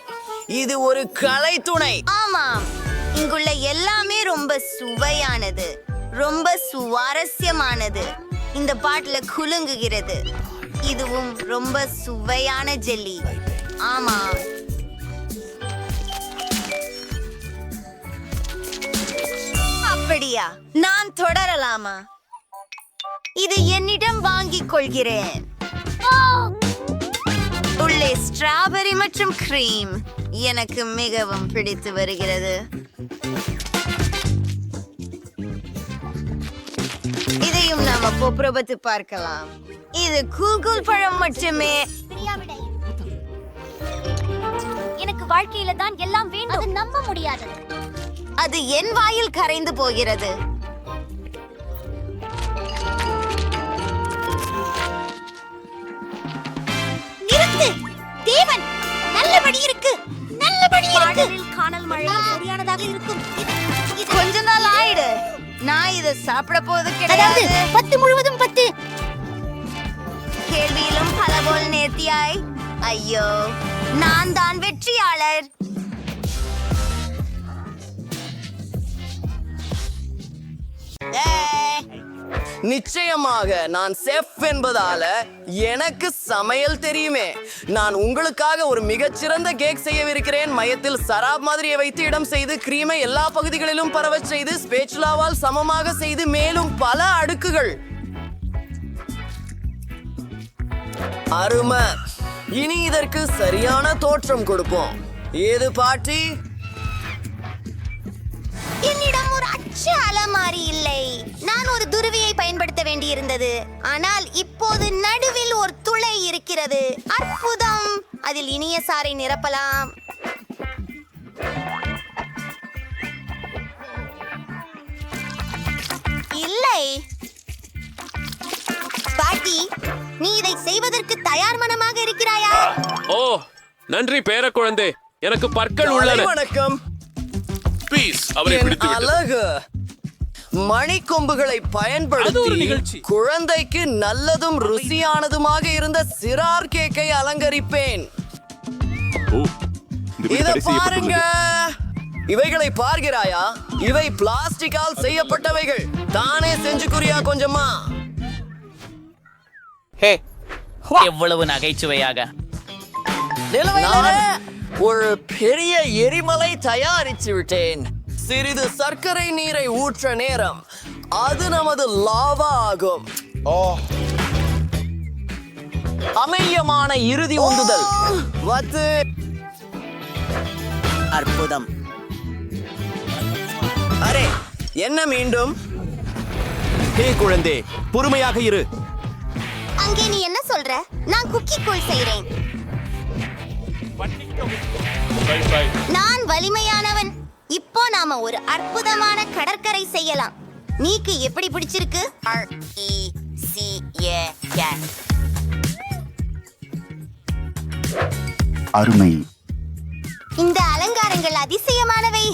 இது ஒரு கலை துணை. ஆமாம், இங்குள்ள எல்லாமே ரொம்ப சுவையானது, ரொம்ப சுவாரஸ்யமானது. இந்த பாட்டுல குலுங்குகிறது. இதுவும் ரொம்ப சுவையான ஜெல்லி. ஆமாம், அப்படியா? நான் தொடரலாமா? இது என்னிடம் வாங்கிக் கொள்கிறேன். உள்ளே ஸ்ட்ராபெரி மற்றும் கிரீம் எனக்கு மிகவும் பிடித்து வருகிறது. இதையும் நாம பொப்புரபத்து பார்க்கலாம். இது கூகுள் பழம் மட்டுமே. எனக்கு வாழ்க்கையில தான் எல்லாம் வேண்டும். அது நம்ப முடியாது. அது என் வாயில் கரைந்து போகிறது. நிறுத்து தேவன். நல்லபடி இருக்கு, நல்லபடி இருக்கு. காணல் மழை சரியானதாக இருக்கும். கொஞ்ச நாள் ஆயிடு. நான் இதை சாப்பிட போது கிடையாது. 10 முழுவதும் 10. கேள்வியிலும் பல போல் நேர்த்தியாய். ஐயோ, நான் தான் வெற்றியாளர். நிச்சயமாக நான் செஃப் என்பதால எனக்கு சமையல் தெரியுமே. நான் உங்களுக்காக ஒரு மிகச்சிறந்த கேக் செய்யவிருக்கிறேன். மையத்தில் சராப் மாதிரியை வைத்து இடம் செய்து கிரீமை எல்லா பகுதிகளிலும் பரவச் செய்து ஸ்பேச்சுலாவால் சமமாக செய்து மேலும் பல அடுக்குகள். அருமை. இனி இதற்கு சரியான தோற்றம் கொடுப்போம். ஏது பாட்டி? என்னிடம் ஒரு அச்சு அலமாரி இல்லை. நான் ஒரு துருவியை பயன்படுத்த வேண்டியிருந்தது. ஆனால் இப்போது நடுவில் ஒரு துளை இருக்கிறது. அற்புதம். அதில் இனிய சாறை நிரப்பலாம். இல்லை பாட்டி, நீ இதை செய்வதற்கு தயார் மனமாக இருக்கிறாயா? ஓ, நன்றி பேர குழந்தை. எனக்கு பற்கள் உள்ளன. வணக்கம். அழகு மணிக்கொம்புகளை பயன்படுத்தி குழந்தைக்கு நல்லதும் ருசியானதுமாக இருந்த சிறார் கேக்கை அலங்கரிப்பேன். இதை பாருங்க. இவைகளை பார்க்கிறாயா? இவை பிளாஸ்டிக்கால் செய்யப்பட்டவைகள். தானே செஞ்சு குறியா கொஞ்சமா? எவ்வளவு நகைச்சுவையாக. ஒரு பெரிய எரிமலை தயாரித்து விட்டேன். சிறிது சர்க்கரை நீரை ஊற்ற நேரம். அது நமது லாவா ஆகும். அமையமான இறுதி உந்துதல். வத்து. அற்புதம். அரே, என்ன மீண்டும்? ஹே குழந்தை, பொறுமையாக இரு. அங்கே நீ என்ன சொல்ற? நான் குக்கி கூழ் செய்றேன். நான் வலிமையானவன். இப்போ நாம ஒரு அற்புதமான கடற்கரை செய்யலாம். நீக்கு எப்படி பிடிச்சிருக்கு? அருமை. இந்த அலங்காரங்கள் அதிசயமானவை.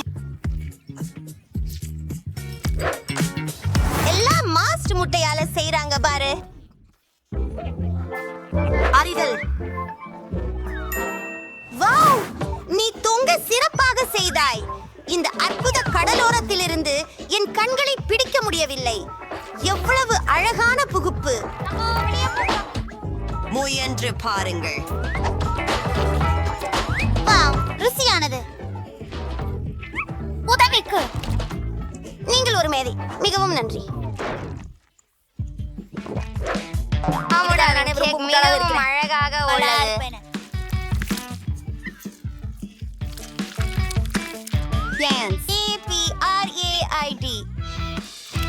எல்லாம் மாஸ்ட் முட்டையால செய்றாங்க பாரு. அறிதல். வாவ், நீ தொங்க சிறப்பாக செய்தாய். இந்த அற்புத கடலோரத்திலிருந்து என் கண்களை பிடிக்க முடியவில்லை. எவ்வளவு அழகான புகுப்பு. முயன்று பாருங்கள். வாவ், ருசியானது. உதவிக்கு நீங்கள் ஒரு மேதை. மிகவும் நன்றி. மிகவும் அழகாக உள்ளது.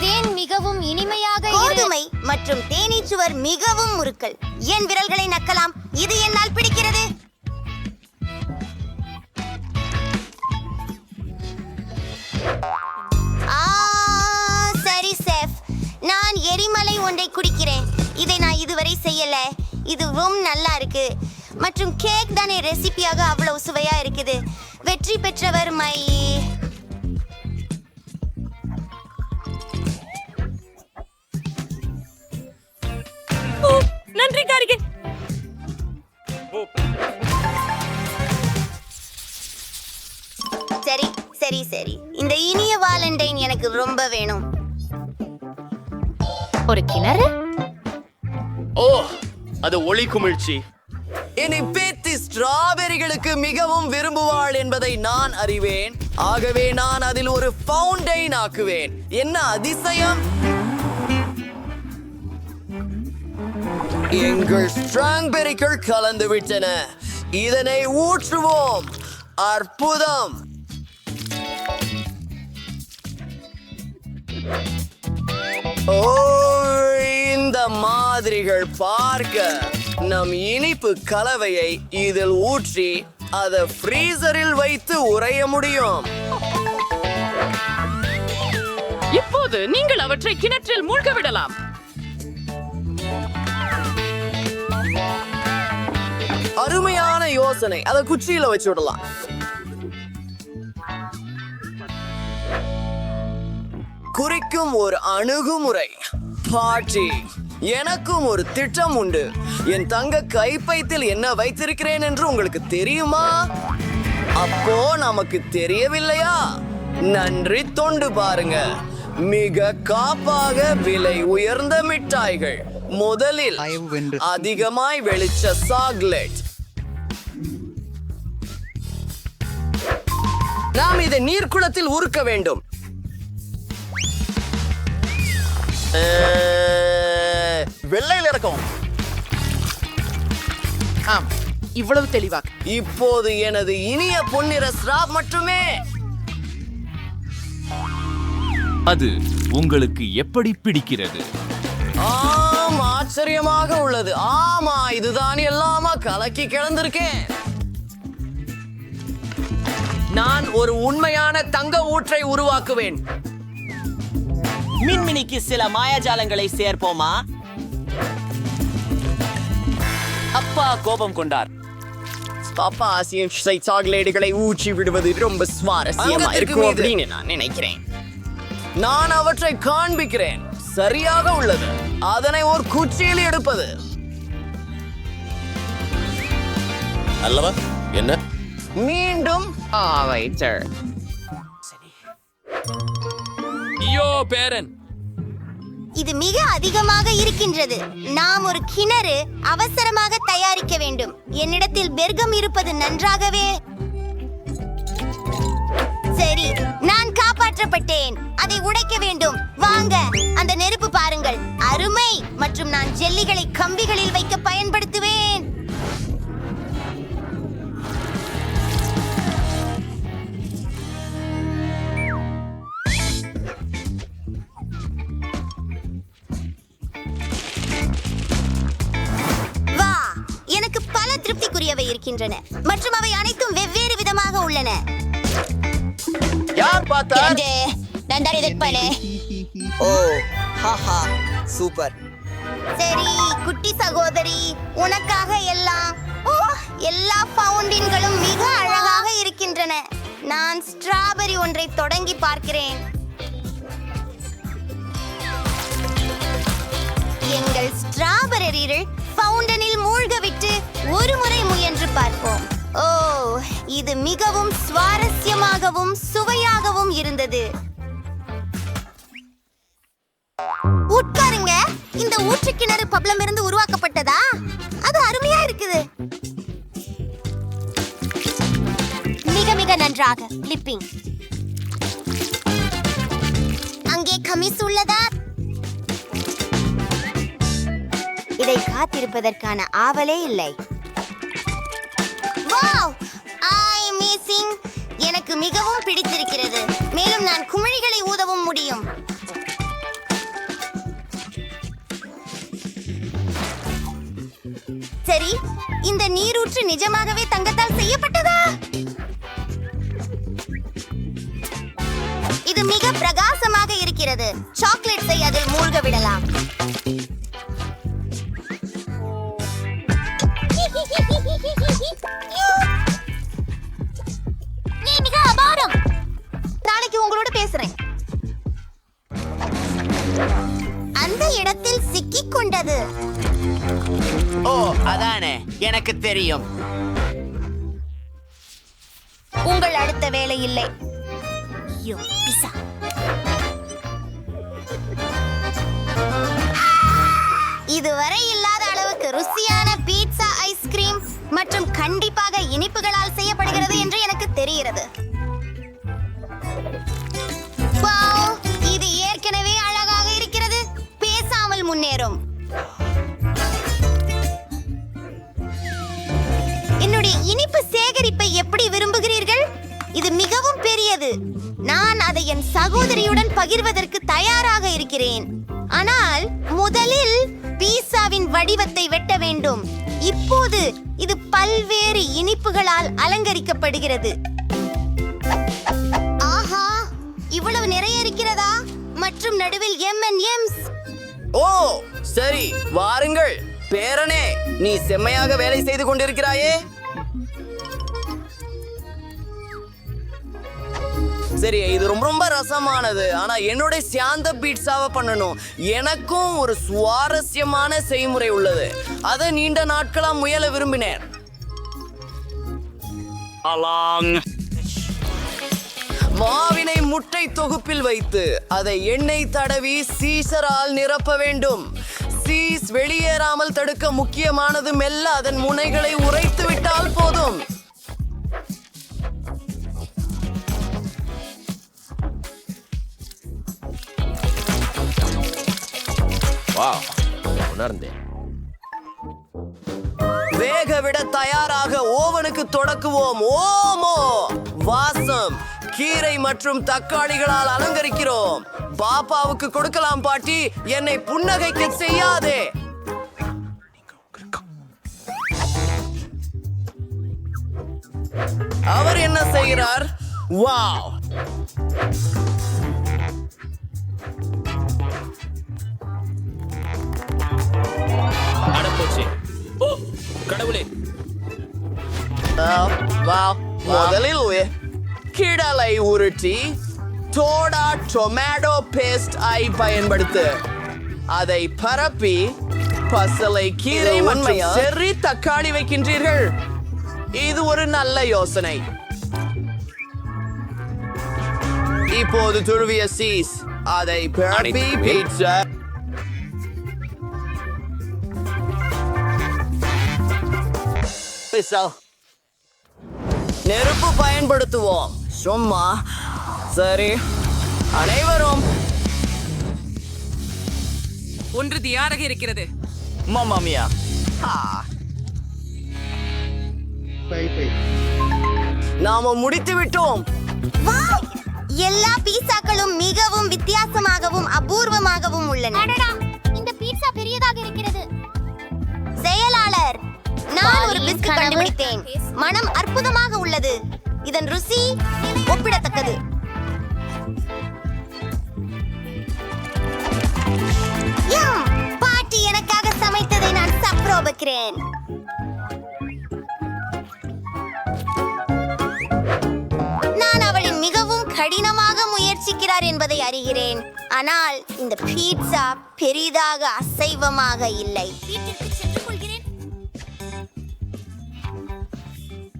தேன் மிகவும் இனிமையாக. கோதுமை மற்றும் தேனீச்சுவர் மிகவும் முறுக்கல். என் விரல்களை நக்கலாம். இது என்னால் பிடிக்கிறது. சரி செஃப், நான் எரிமலை ஒன்றை குடிக்கிறேன். இதை நான் இதுவரை செய்யல. இது ரொம்ப நல்லா இருக்கு. மற்றும் கேக் தானே ரெசிபியாக அவ்வளவு சுவையா இருக்குது. வெற்றி பெற்றவர் மை. நன்றி காரிகே. சரி சரி சரி, இந்த இனிய வாலண்டைன் எனக்கு ரொம்ப வேணும். ஒரு கிணறு. ஓ, அது ஒளி குமிழ்ச்சி. என்னை பேத்தி ஸ்ட்ராபெரிகளுக்கு மிகவும் விரும்புவாள் என்பதை நான் அறிவேன். ஆகவே நான் அதில் ஒரு ஃபவுண்டைன் ஆக்குவேன். என்ன அதிசயம்! எங்கள் ஸ்ட்ராபெரிகள் கலந்து விட்டன. இதனை ஊற்றுவோம். அற்புதம். ஓ, இந்த மாதிரிகள் பார்க்க நம் இனிப்பு கலவையை இதில் ஊற்றி அதை ஃப்ரீசரில் வைத்து உறைய முடியும். இப்போது நீங்கள் அவற்றை கிணற்றில் மூழ்க விடலாம். அருமையான யோசனை. அதை குச்சியில வச்சு விடலாம். குறிக்கும் ஒரு அணுகுமுறை. பாட்டி, எனக்கும் ஒரு திட்டம் உண்டு. என் தங்க கைப்பைத்தில் என்ன வைத்திருக்கிறேன் என்று உங்களுக்கு தெரியுமா? அப்போ நமக்கு தெரியவில்லையா? நன்றி, தொண்டு பாருங்க. மிக காப்பாக விலை உயர்ந்த மிட்டாய்கள். முதலில் அதிகமாய் வெளிச்ச சாக்லேட். நாம் இதை நீர்க்குளத்தில் ஊறுக்க வேண்டும். வெள்ளையில் இருக்கும். ஆம், இவ்வளவு தெளிவாக. இப்போது எனது இனிய பொன்னிற ஸ்ராப் மட்டுமே. அது உங்களுக்கு எப்படி பிடிக்கிறது? ஆம், ஆச்சரியமாக உள்ளது. ஆமா, இதுதான் எல்லாமா கலக்கி கிடந்திருக்கேன். நான் ஒரு உண்மையான தங்க ஊற்றை உருவாக்குவேன். மின்மினிக்கு சில மாயாஜாலங்களை சேர்ப்போமா? அப்பா கோபம் கொண்டார். பாப்பா ஆசியம் சாக்லேட்டுகளை ஊற்றி விடுவது ரொம்ப சுவாரஸ்யமா இருக்கும் அப்படின்னு நான் நினைக்கிறேன். நான் அவற்றை காண்பிக்கிறேன். சரியாக உள்ளது. அதனை ஒரு குச்சியில் எடுப்பது அல்லவா? என்ன மீண்டும் ஐயோ பேரன், இது மிக அதிகமாக இருக்கின்றது. நாம் ஒரு கிணறு அவசரமாக தயாரிக்க வேண்டும். என்னிடத்தில் பெர்கம் இருப்பது நன்றாகவே. சரி, நான் காப்பாற்றப்பட்டேன். அதை உடைக்க வேண்டும். வாங்க, அந்த நெருப்பு பாருங்கள். அருமை. மற்றும் நான் ஜெல்லிகளை கம்பிகளில் வைக்க பயன்படுத்துவேன். மதிப்புக்குரியவை இருக்கின்றன மற்றும் அவை அனைத்தும் வெவ்வேறு விதமாக உள்ளன. யார் பார்த்தார்? நான் தான் எதிர்ப்பானே. ஓ ஹாஹா சூப்பர். சரி குட்டி சகோதரி, உனக்காக எல்லாம். ஓ, எல்லா ஃபவுண்டின்களும் மிக அழகாக இருக்கின்றன. நான் ஸ்ட்ராபெரி ஒன்றை தொடங்கி பார்க்கிறேன். எங்கள் ஸ்ட்ராபெரிகள் ஃபவுண்டனில் மூழ்க விட்டு ஒரு முறை முயன்று பார்ப்போம். ஓ, இது மிகவும் சுவாரஸ்யமாகவும் சுவையாகவும் இருந்தது. உட்காருங்க. இந்த ஊற்று கிணறு பப்ளம் இருந்து உருவாக்கப்பட்டதா? அது அருமையா இருக்குது. மிக மிக நன்றாக. கிளிப்பிங். அங்கே கமிஸ் உள்ளதா? இதை காத்திருப்பதற்கான ஆவலே இல்லை. வாவ்! அமேசிங்! எனக்கு மிகவும் பிடித்திருக்கிறது. மேலும் நான் குமிழிகளை ஊதவும் முடியும். சரி, இந்த நீரூற்று நிஜமாகவே தங்கத்தால் செய்யப்பட்டதா? இது மிக பிரகாசமாக இருக்கிறது. சாக்லேட்ஸை அதில் மூழ்க விடலாம். நீ மிக அபாரம். நாளைக்கு உங்களோட பேசுறேன். அந்த இடத்தில் சிக்கிக் கொண்டது. ஓ அதானே, எனக்கு தெரியும். உங்கள் அடுத்த வேலை இல்லை. ஐயோ, பிசா. இதுவரை இல்லாத அளவுக்கு ருசியான பீட்சா, ஐஸ்கிரீம் மற்றும் கண்டிப்பாக இனிப்புகளால் செய்யப்படுகிறது என்று எனக்கு தெரிகிறது. வாவ், இது ஏற்கனவே அழகாக இருக்கிறது. பேசாமல் முன்னேறும். என்னுடைய இனிப்பு சேகரிப்பை எப்படி விரும்புகிறீர்கள்? இது மிகவும் பெரியது. நான் அதை என் சகோதரியுடன் பகிர்வதற்கு தயாராக இருக்கிறேன். ஆனால் முதலில் பீஸாவின் வடிவத்தை வெட்ட வேண்டும். இப்போது இது பல்வேறு இனிப்புகளால் அலங்கரிக்கப்படுகிறது. ஆஹா, இவ்வளவு நிறைய இருக்கிறதா? மற்றும் நடுவில் M&M's. ஓ சரி, வாருங்கள் பேரனே. நீ செம்மையாக வேலை செய்து கொண்டிருக்கிறாயே. சரி, இது ரொம்ப ரசமானது. ஆனா என்னோட சாந்த பீட்சாவை பண்ணணும். எனக்கும் ஒரு சுவாரஸ்யமான செய்முறை உள்ளது. அதை நீண்ட நாட்களா முயல விரும்பினேன். மாவினை முட்டை தொகுப்பில் வைத்து அதை எண்ணெய் தடவி சீசரால் நிரப்ப வேண்டும். சீஸ் வெளியேறாமல் தடுக்க முக்கியமானது மெல்ல அதன் முனைகளை உடைத்து விட்டால் போதும். வேக விட தயாராக ஓவனுக்கு தொடக்குவோம். ஓமோ வாசம்! கீரை மற்றும் தக்காளிகளால் அலங்கரிக்கிறோம். பாப்பாவுக்கு கொடுக்கலாம் பாட்டி, என்னை புன்னகைக்க செய்யாதே. அவர் என்ன செய்கிறார்? வாவ்! அடப்போச்சு. ஓ கடவுளே! முதலில் கிடலை உருட்டி சோடா டொமேட்டோ பேஸ்ட் ஐ பயன்படுத்து. அதை பரப்பி பசலை, கீரை மற்றும் செர்ரி தக்காளி வைக்கின்றீர்கள். இது ஒரு நல்ல யோசனை. இப்போது துருவிய சீஸ், அதை பரப்பி பீட்சா நெருப்பு பயன்படுத்துவோம். சும்மா சரி, அனைவரும் ஒன்று தயாராக இருக்கிறது. மாமாமியா, நாம முடித்து விட்டோம். வாவ்! எல்லா பீஸாக்களும் மிகவும் வித்தியாசமாகவும் அபூர்வமாகவும் உள்ளன. இந்த பீட்சா பெரியதாக இருக்கிறது. செயலாளர், நான் ஒரு பிஸ்கட் கண்டுபிடித்தேன். மனம் அற்புதமாக உள்ளது. இதன் ருசி ஒப்பிடத்தக்கது. பாட்டி எனக்காக சமைத்ததை நான் சப்ரோபக்கிறேன். நான் அவளின் மிகவும் கடினமாக முயற்சிக்கிறார் என்பதை அறிகிறேன். ஆனால் இந்த பீட்சா பெரிதாக அசைவமாக இல்லை.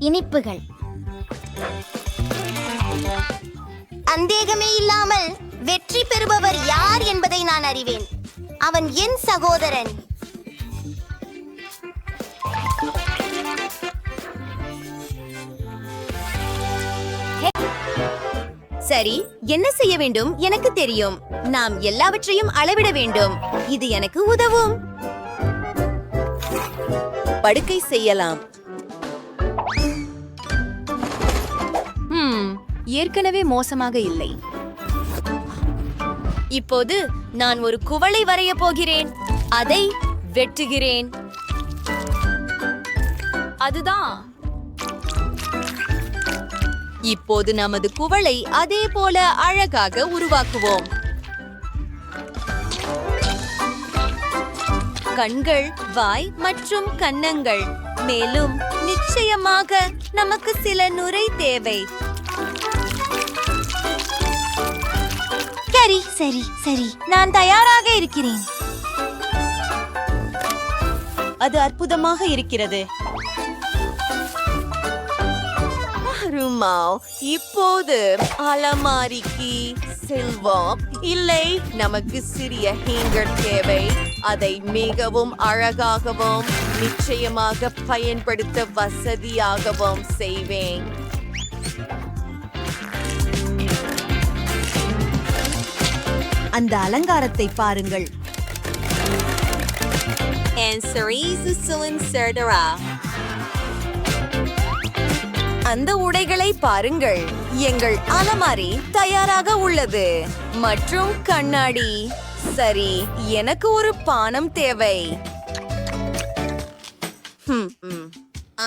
இனிப்புகள் சந்தேகமே இல்லாமல் வெற்றி பெறுபவர் யார் என்பதை நான் அறிவேன். அவன் என் சகோதரன். சரி, என்ன செய்ய வேண்டும் எனக்கு தெரியும். நாம் எல்லாவற்றையும் அளவிட வேண்டும். இது எனக்கு உதவும். படுக்கை செய்யலாம். ஏற்கனவே மோசமாக இல்லை. இப்போது நான் ஒரு குவளை வரைய போகிறேன். அதை வெட்டுகிறேன். அதுதான். இப்போது நமது குவளை அதே போல அழகாக உருவாக்குவோம். கண்கள், வாய் மற்றும் கன்னங்கள். மேலும் நிச்சயமாக நமக்கு சில நுரை தேவை. சரி சரி சரி, நான் தயாராக இருக்கிறேன். அது அற்புதமாக இருக்கிறது. இப்போது அலமாரிக்கு செல்வோம். இல்லை, நமக்கு சிறிய ஹேங்கர் தேவை. அதை மிகவும் அழகாகவும் நிச்சயமாக பயன்படுத்த வசதியாகவும் செய்வேன். அந்த அலங்காரத்தை பாருங்கள். அந்த உடைகளை பாருங்கள். எங்கள் அலமாரி தயாராக உள்ளது. மற்றும் கண்ணாடி. சரி, எனக்கு ஒரு பானம் தேவை.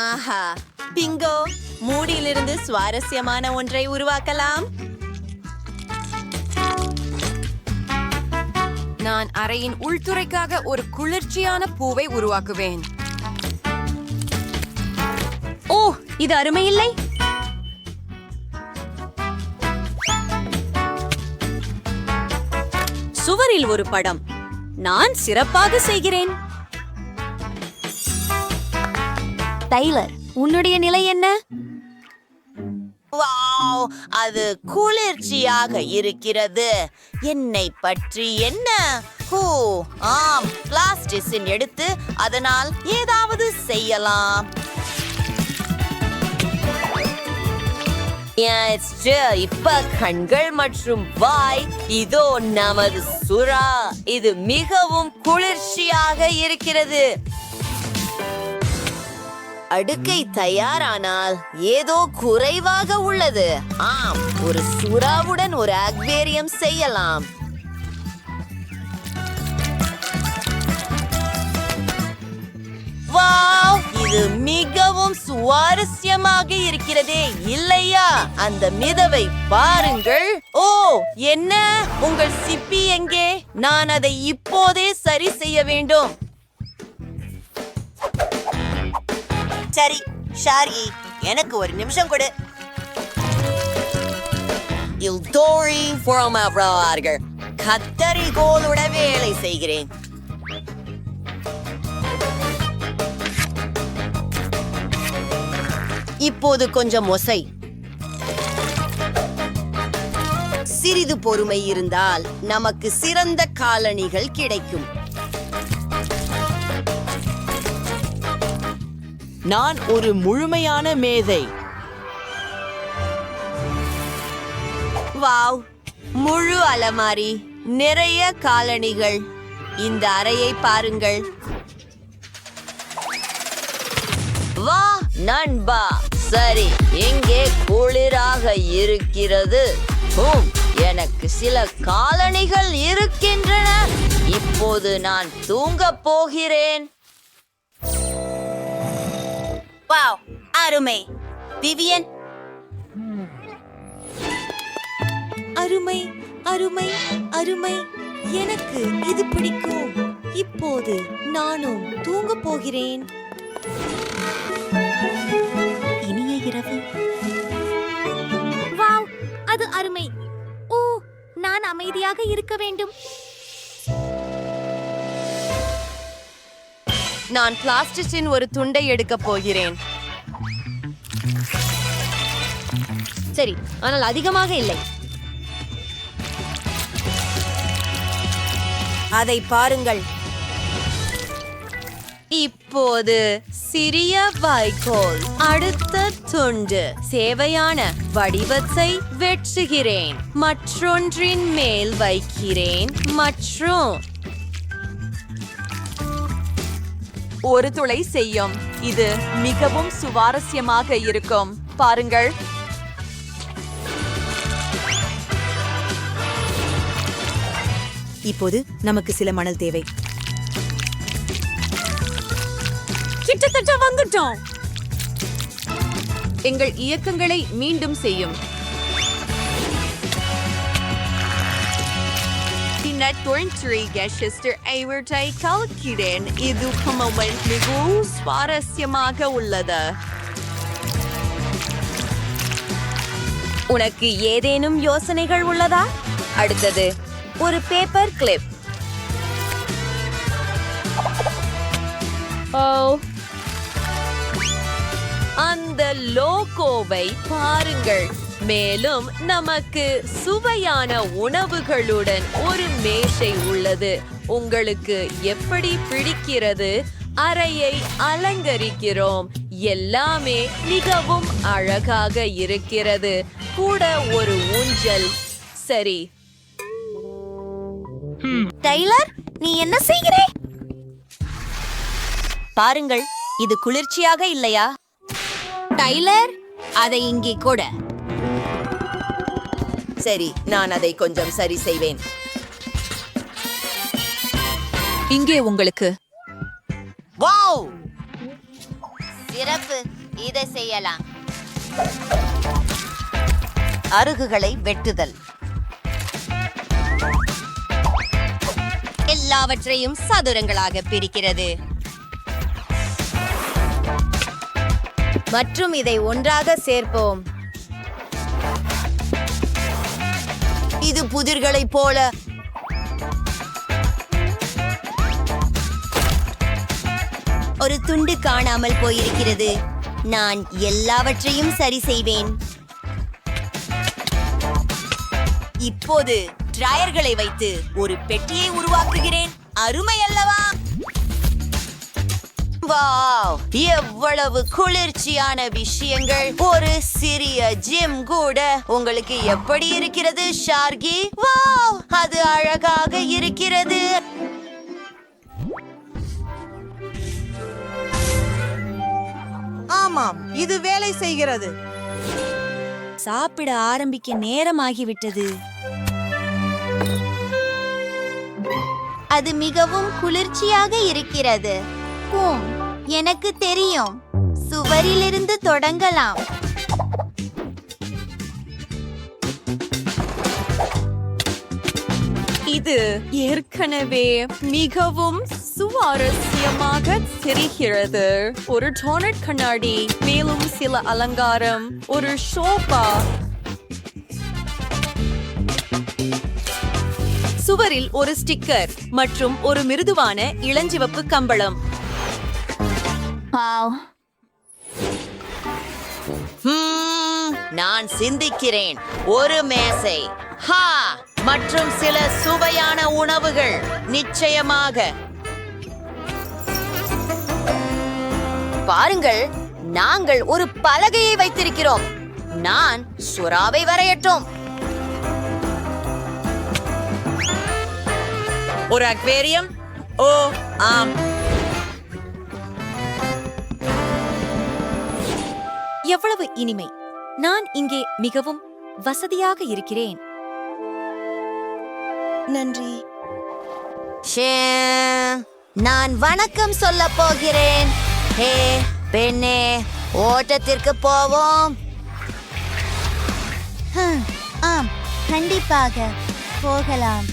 ஆஹா, பிங்கோ! மூடியிலிருந்து சுவாரஸ்யமான ஒன்றை உருவாக்கலாம். நான் அறையின் உள்துறைக்காக ஒரு குளிர்ச்சியான பூவை உருவாக்குவேன். ஓ, இது அருமையில்லை. சுவரில் ஒரு படம். நான் சிறப்பாக செய்கிறேன். டைலர், உன்னுடைய நிலை என்ன? வாவ், அது குளிர்ச்சியாக இருக்கிறது. என்னை பற்றி என்ன? ஆம், பிளாஸ்டிசின் எடுத்து அதனால் ஏதாவது செய்யலாம். இப்ப கண்கள் மற்றும் வாய். இதோ நமது சுறா. இது மிகவும் குளிர்ச்சியாக இருக்கிறது. அடுக்கை தயாரானால் ஏதோ குறைவாக உள்ளது. ஆம், ஒரு சுறாவுடன் ஒரு அக்வேரியம் செய்யலாம். வாவ், இது மிகவும் சுவாரஸ்யமாக இருக்கிறதே, இல்லையா? அந்த மிதவை பாருங்கள். ஓ, என்ன? உங்கள் சிப்பி எங்கே? நான் அதை இப்போதே சரி செய்ய வேண்டும். சரி ஷாரி, எனக்கு ஒரு நிமிஷம் கொடு. கத்தரிகோலுட வேலை செய்கிறேன். இப்போது கொஞ்சம் ஒசை. சிறிது பொறுமை இருந்தால் நமக்கு சிறந்த காலணிகள் கிடைக்கும். நான் ஒரு முழுமையான மேதை. வாவ், முழு அலமாரி, நிறைய காலணிகள். இந்த அறையை பாருங்கள். வா நண்பா, சரி, எங்கே குளிராக இருக்கிறது. எனக்கு சில காலணிகள் இருக்கின்றன. இப்போது நான் தூங்கப் போகிறேன். வாவ், அருமை. விவியன், அருமை அருமை அருமை, எனக்கு இது பிடிக்கும். இப்போது நானும் தூங்கப் போகிறேன். இனிய இரவு. வாவ், அது அருமை. ஓ, நான் அமைதியாக இருக்க வேண்டும். நான் பிளாஸ்டிக்கின் ஒரு துண்டை எடுக்கப் போகிறேன். சரி, ஆனால் அதிகமாக இல்லை. அதை பாருங்கள். இப்போது சிறிய வைக்கோல், அடுத்த துண்டு, சேவையான வடிவத்தை வெட்டுகிறேன், மற்றொன்றின் மேல் வைக்கிறேன் மற்றும் ஒரு துளை செய்யும். இது மிகவும் சுவாரஸ்யமாக இருக்கும். பாருங்கள். இப்போது நமக்கு சில மணல் தேவை. கிட்டத்தட்ட வந்துட்டோம். எங்கள் இயக்கங்களை மீண்டும் செய்யும். கலக்கிறேன். இது மிகவும் சுவாரஸ்யமாக உள்ளது. உனக்கு ஏதேனும் யோசனைகள் உள்ளதா? அடுத்தது ஒரு பேப்பர் கிளிப். அந்த லோகோவை பாருங்கள். மேலும் நமக்கு சுவையான உணவுகளுடன் ஒரு மேசை உள்ளது. உங்களுக்கு எப்படி பிடிக்கிறது? அறையை அலங்கரிக்கிறோம். எல்லாமே மிகவும் அழகாக இருக்கிறது. கூட ஒரு ஊஞ்சல். சரி. டைலர், நீ என்ன செய்கிறே? பாருங்கள், இது குளிர்ச்சியாக இல்லையா? டைலர், அதை இங்கே கூட. சரி, நான் அதை கொஞ்சம் சரி செய்வேன். இங்கே உங்களுக்கு. வாவ், சிறப்பு. இதை செய்யலாம். அருகுகளை வெட்டுதல். எல்லாவற்றையும் சதுரங்களாக பிரிக்கிறது. மற்றும் இதை ஒன்றாக சேர்ப்போம். இது புதிர்களைப் போல. ஒரு துண்டு காணாமல் போயிருக்கிறது. நான் எல்லாவற்றையும் சரி செய்வேன். இப்போது டிராயர்களை வைத்து ஒரு பெட்டியை உருவாக்குகிறேன். அருமை அல்லவா? வாவ், எவ்வளவு குளிர்ச்சியான விஷயங்கள். ஒரு சிறிய ஜிம் கூட. உங்களுக்கு எப்படி இருக்கிறது ஷார்கி? வாவ், அது அழகாக இருக்கிறது. ஆமாம், இது வேலை செய்கிறது. சாப்பிட ஆரம்பிக்க நேரமாகிவிட்டது. அது மிகவும் குளிர்ச்சியாக இருக்கிறது. எனக்கு தெரியும். சுவரிலிருந்து தொடங்கலாம். இது ஏற்கனவே மிகவும் சுவாரஸ்யமாக தெரிகிறது. ஒரு டோனட் கண்ணாடி, மேலும் சில அலங்காரம், ஒரு ஷோபா. சுவரில் ஒரு ஸ்டிக்கர் மற்றும் ஒரு மிருதுவான இளஞ்சிவப்பு கம்பளம். நான் சிந்திக்கிறேன். ஒரு மேசை, ஹா, மற்றும் சில சுவையான உணவுகள். நிச்சயமாக. பாருங்கள், நாங்கள் ஒரு பலகையை வைத்திருக்கிறோம். நான் சுறாவை வரையட்டும். ஒரு அக்வேரியம். ஓ ஆம். எவ்வளவு இனிமை. நான் இங்கே மிகவும் வசதியாக இருக்கிறேன். நன்றி. நான் வணக்கம் சொல்ல போகிறேன். ஹே பெண்ணே, ஓட்டத்திற்கு போவோம். ஆம், கண்டிப்பாக போகலாம்.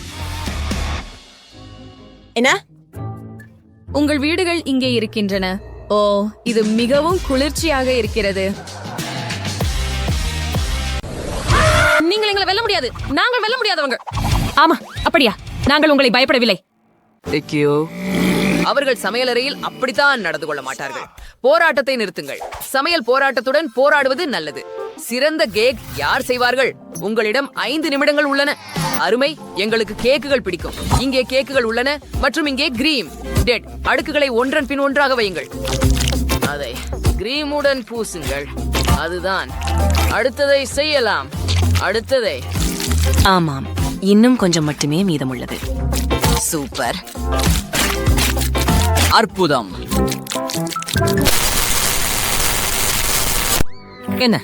என்ன? உங்கள் வீடுகள் இங்கே இருக்கின்றன. ஓ, இது மிகவும் குளிர்ச்சியாக இருக்கிறது. நீங்கள் எங்களை வெல்ல முடியாது. நாங்கள் வெல்ல முடியாதவங்க. ஆமா, அப்படியா? நாங்கள் உங்களை பயப்படவில்லை. அவர்கள் சமையலறையில் அப்படித்தான் நடந்து கொள்ள மாட்டார்கள். போராட்டத்தை நிறுத்துங்கள். சமையல் போராட்டத்துடன் போராடுவது நல்லது. சிறந்த கேக் யார் செய்வார்கள்? உங்களிடம் 5 நிமிடங்கள் உள்ளன. அருமை, எங்களுக்கு கேக்குகள் பிடிக்கும். இங்கே கேக்குகள் உள்ளன மற்றும் இங்கே கிரீம் டெட் அடுக்குகளை ஒன்றன் பின் ஒன்றாக வையுங்கள். அதை கிரீமுடன் பூசுங்கள். அதுதான். அடுத்ததை செய்யலாம். அடுத்ததை. ஆமாம், இன்னும் கொஞ்சம் மட்டுமே மீதமுள்ளது. சூப்பர், அற்புதம். என்ன?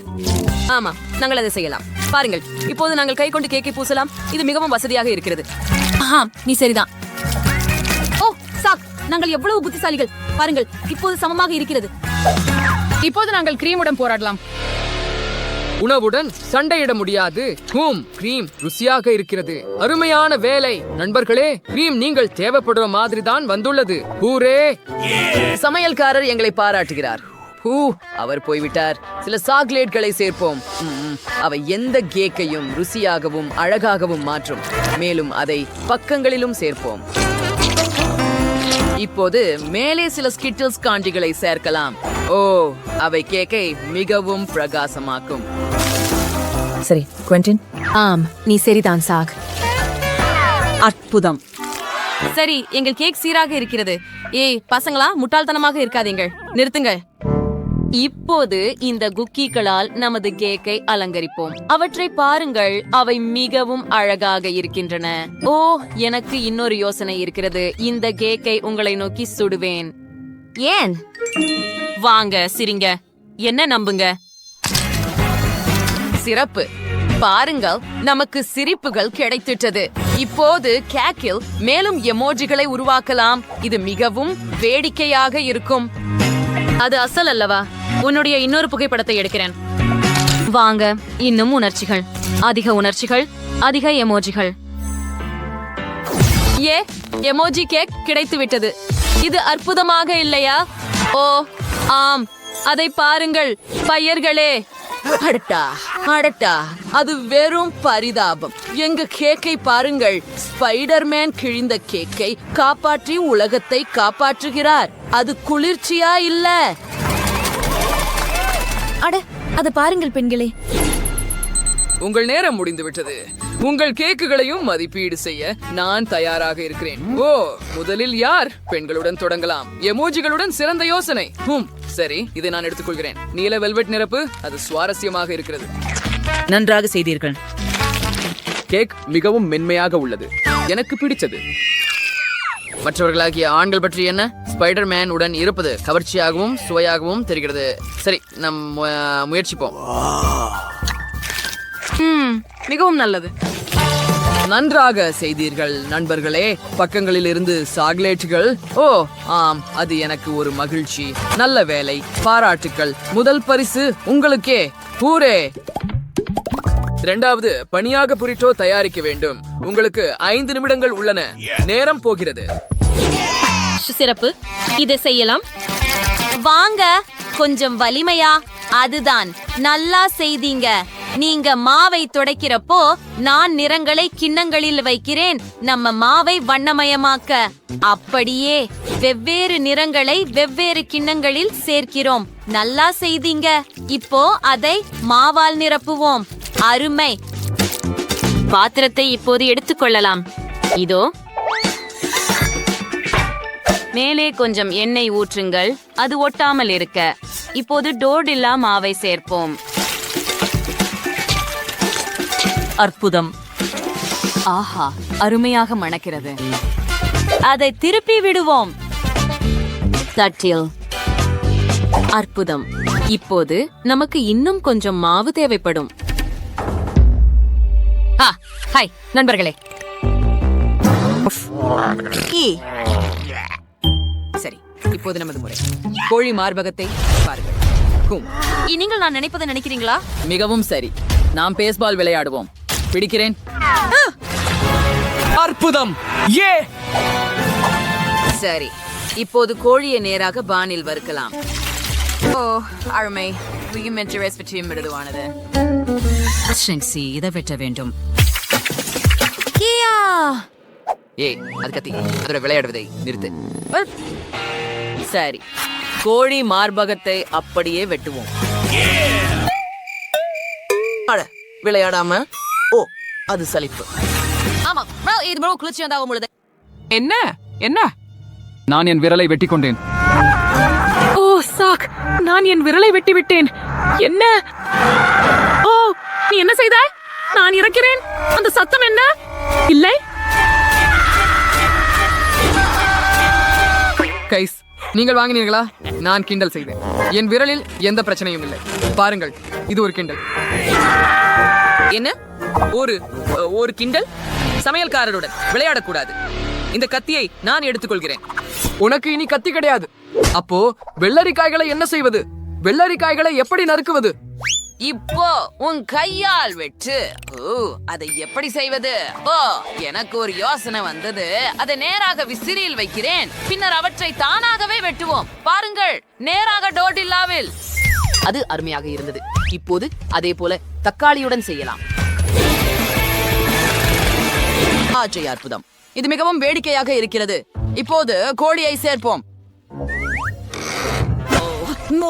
ஆமா, நாங்கள் அதை செய்யலாம். பாருங்கள், இப்போது நாங்கள் கை கொண்டு கேக்கை பூசலாம். இது மிகவும் வசதியாக இருக்கிறது. ஆஹா, நீ சரிதான். ஓ சாக், நாங்கள் எவ்வளவு புத்திசாலிகள். பாருங்கள், இப்போது சமமாக இருக்கிறது. இப்போது நாங்கள் கிரீமுடன் போராடலாம். உணவுடன் சண்டையிட முடியாது. கிரீம் ருசியாக இருக்கிறது. அருமையான வேலை நண்பர்களே. கிரீம் நீங்கள் தேவைப்படுற மாதிரி தான் வந்துள்ளது. ஹூரே! சமையல்காரர் எங்களை பாராட்டுகிறார். அவர் போய்விட்டார். சில சாக்லேட்களை சேர்ப்போம். அவை எந்த கேக்கையும் ருசியாகவும் அழகாகவும் மாற்றும். மேலும் அதை பக்கங்களிலும் சேர்ப்போம். இப்போது மேலே சில ஸ்கிட்டில்ஸ் காண்டிகளை சேர்க்கலாம். ஓ, அவை கேக்கை மிகவும் பிரகாசமாக்கும். சரி, குவென்டின். ஆம், நீ சரிதான் சாக். அற்புதம். சரி, எங்கள் கேக் சீராக இருக்கிறது. ஏய் பசங்களா, முட்டாள்தனமாக இருக்காதீங்கள். நிறுத்துங்கள். இப்போது இந்த குக்கீகளால் நமது கேக்கை அலங்கரிப்போம். அவற்றை பாருங்கள், அவை மிகவும் அழகாக இருக்கின்றன. ஓ, எனக்கு இன்னொரு யோசனை இருக்கிறது. இந்த கேக்கை உங்களை நோக்கி சுடுவேன். ஏன்? வாங்க சிரிங்க. என்ன நம்புங்க. சிறப்பு. பாருங்கள், நமக்கு சிரிப்புகள் கிடைத்துட்டது. இப்போது கேக்கில் மேலும் எமோஜிகளை உருவாக்கலாம். இது மிகவும் வேடிக்கையாக இருக்கும். அது அசல் அல்லவா? உன்னுடைய இன்னொரு புகைப்படத்தை எடுக்கிறேன். வாங்க, இன்னும் உணர்ச்சிகள். அதிக உணர்ச்சிகள், அதிக எமோஜிகள். ஏ, எமோஜி கேக் கிடைத்து விட்டது. இது அற்புதமாக இல்லையா? ஓ ஆம், அதை பாருங்கள் பையர்களே. அடட்டா, அது வெறும் பரிதாபம். எங்க கேக்கை பாருங்கள். ஸ்பைடர்மேன் கிழிந்த கேக்கை காப்பாற்றி உலகத்தை காப்பாற்றுகிறார். அது குளிர்ச்சியா இல்ல? அட, அதை பாருங்கள் பெண்களே. உங்கள் நேரம் முடிந்து விட்டது. உங்கள் கேக்குகளையும் மதிப்பீடு செய்ய நான் தயாராக இருக்கிறேன். ஓ, முதலில் யார்? பெண்களுடன் தொடங்கலாம். எமோஜிகளுடன் சிறந்த யோசனை. சரி, இதை நான் எடுத்துக்கொள்கிறேன். நீல வெல்வெட் நிரப்பு, அது சுவாரஸ்யமாக இருக்கிறது. நன்றாக செய்தீர்கள். கேக் மிகவும் மென்மையாக உள்ளது. எனக்கு பிடிச்சது. மற்றவர்களாகிய ஆண்கள் பற்றி என்ன? ஸ்பைடர்மேன் உடன் இருப்பது கவர்ச்சியாகவும் சுவையாகவும் தெரிகிறது. சரி, நம் முயற்சிப்போம். மிகவும் நல்லது. நன்றாக செய்தீர்கள் நண்பர்களே. பக்கங்களில் இருந்து சாக்லேட்டுகள். ஓ ஆம், அது எனக்கு ஒரு மகிழ்ச்சி. நல்ல வேலை, பாராட்டுக்கள். முதல் பரிசு உங்களுக்கே. ஹூரே! இரண்டாவது பனியாக புரிட்டோ தயாரிக்க வேண்டும். உங்களுக்கு 5 நிமிடங்கள் உள்ளன. நேரம் போகிறது. சிறப்பு, இதை செய்யலாம். வாங்க, கொஞ்சம் வலிமையா. அதுதான், நல்லா செய்தீங்க. நீங்க மாவை துடைக்கிறப்போ நான் நிறங்களை கிண்ணங்களில் வைக்கிறேன். நம்ம மாவை வண்ணமயமாக்க அப்படியே வெவ்வேறு நிறங்களை வெவ்வேறு கிண்ணங்களில் சேர்க்கிறோம். நல்லா செய்தீங்க. இப்போ அதை மாவால் நிரப்புவோம். அருமை. பாத்திரத்தை இப்போது எடுத்துக்கொள்ளலாம். இதோ. மேலே கொஞ்சம் எண்ணெய் ஊற்றுங்கள், அது ஒட்டாமல் இருக்க. இப்போது டோர்டில்லா மாவை சேர்ப்போம். அற்புதம். ஆஹா, அருமையாக மணக்கிறது. அதை திருப்பி விடுவோம். தட்டில். அற்புதம். இப்போது நமக்கு இன்னும் கொஞ்சம் மாவு தேவைப்படும். ஹாய் நண்பர்களே. சரி, இப்போது நமது முறை. கோழி மார்பகத்தை பாருங்கள். நீங்கள் நான் நினைப்பதை நினைக்கிறீங்களா? மிகவும் சரி. நாம் பேஸ்பால் விளையாடுவோம். பிடிக்கிறேன். அற்புதம். ஏ சரி, இப்போது கோழியை நேராக பானில் வறுக்கலாம். ஓ அருமை. மிருதுவானது. இதை வெட்ட வேண்டும். ஏய், அது கத்தி. அதோட விளையாடுவதை நிறுத்து. சரி, கோழி மார்பகத்தை அப்படியே வெட்டுவோம். விளையாடாம. ஓ, அது சலிப்பு. ஆமா, இது ரொம்ப குளிர்ச்சியாகவும் உள்ளது. என்ன என்ன? நான் என் விரலை வெட்டி கொண்டேன். ஓ சாக், நான் என் விரலை வெட்டி விட்டேன். என்ன? ஓ, நீ என்ன செய்தாய்? நான் இறக்கிறேன். அந்த சத்தம் என்ன? இல்லை. கைஸ், நீங்கள் வாங்கினீர்களா? நான் கிண்டல் செய்தேன். என் விரலில் எந்த பிரச்சனையும் இல்லை. பாருங்கள், இது ஒரு கிண்டல். என்ன? ஒரு கிண்டல்? சமையல்காரருடன் விளையாடக்கூடாது. இந்த கத்தியை நான் எடுத்துக்கொள்கிறேன். உனக்கு இனி கத்தி கிடையாது. அப்போ வெள்ளரிக்காய்களை என்ன செய்வது? வெள்ளரிக்காய்களை எப்படி நறுக்குவது? இப்போ உன் கையால் வெட்டு. ஓ, அதை எப்படி செய்வது? ஓ, எனக்கு ஒரு யோசனை வந்தது. அதை நேராக விசிறியில் வைக்கிறேன். பின்னர் அவற்றை தானாகவே வெட்டுவோம். பாருங்கள், நேராக டோர்டில்லாவில். அது அருமையாக இருந்தது. இப்போது அதே போல தக்காளியுடன் செய்யலாம். அற்புதம். இது மிகவும் வேடிக்கையாக இருக்கிறது. இப்போது கோழியை சேர்ப்போம்.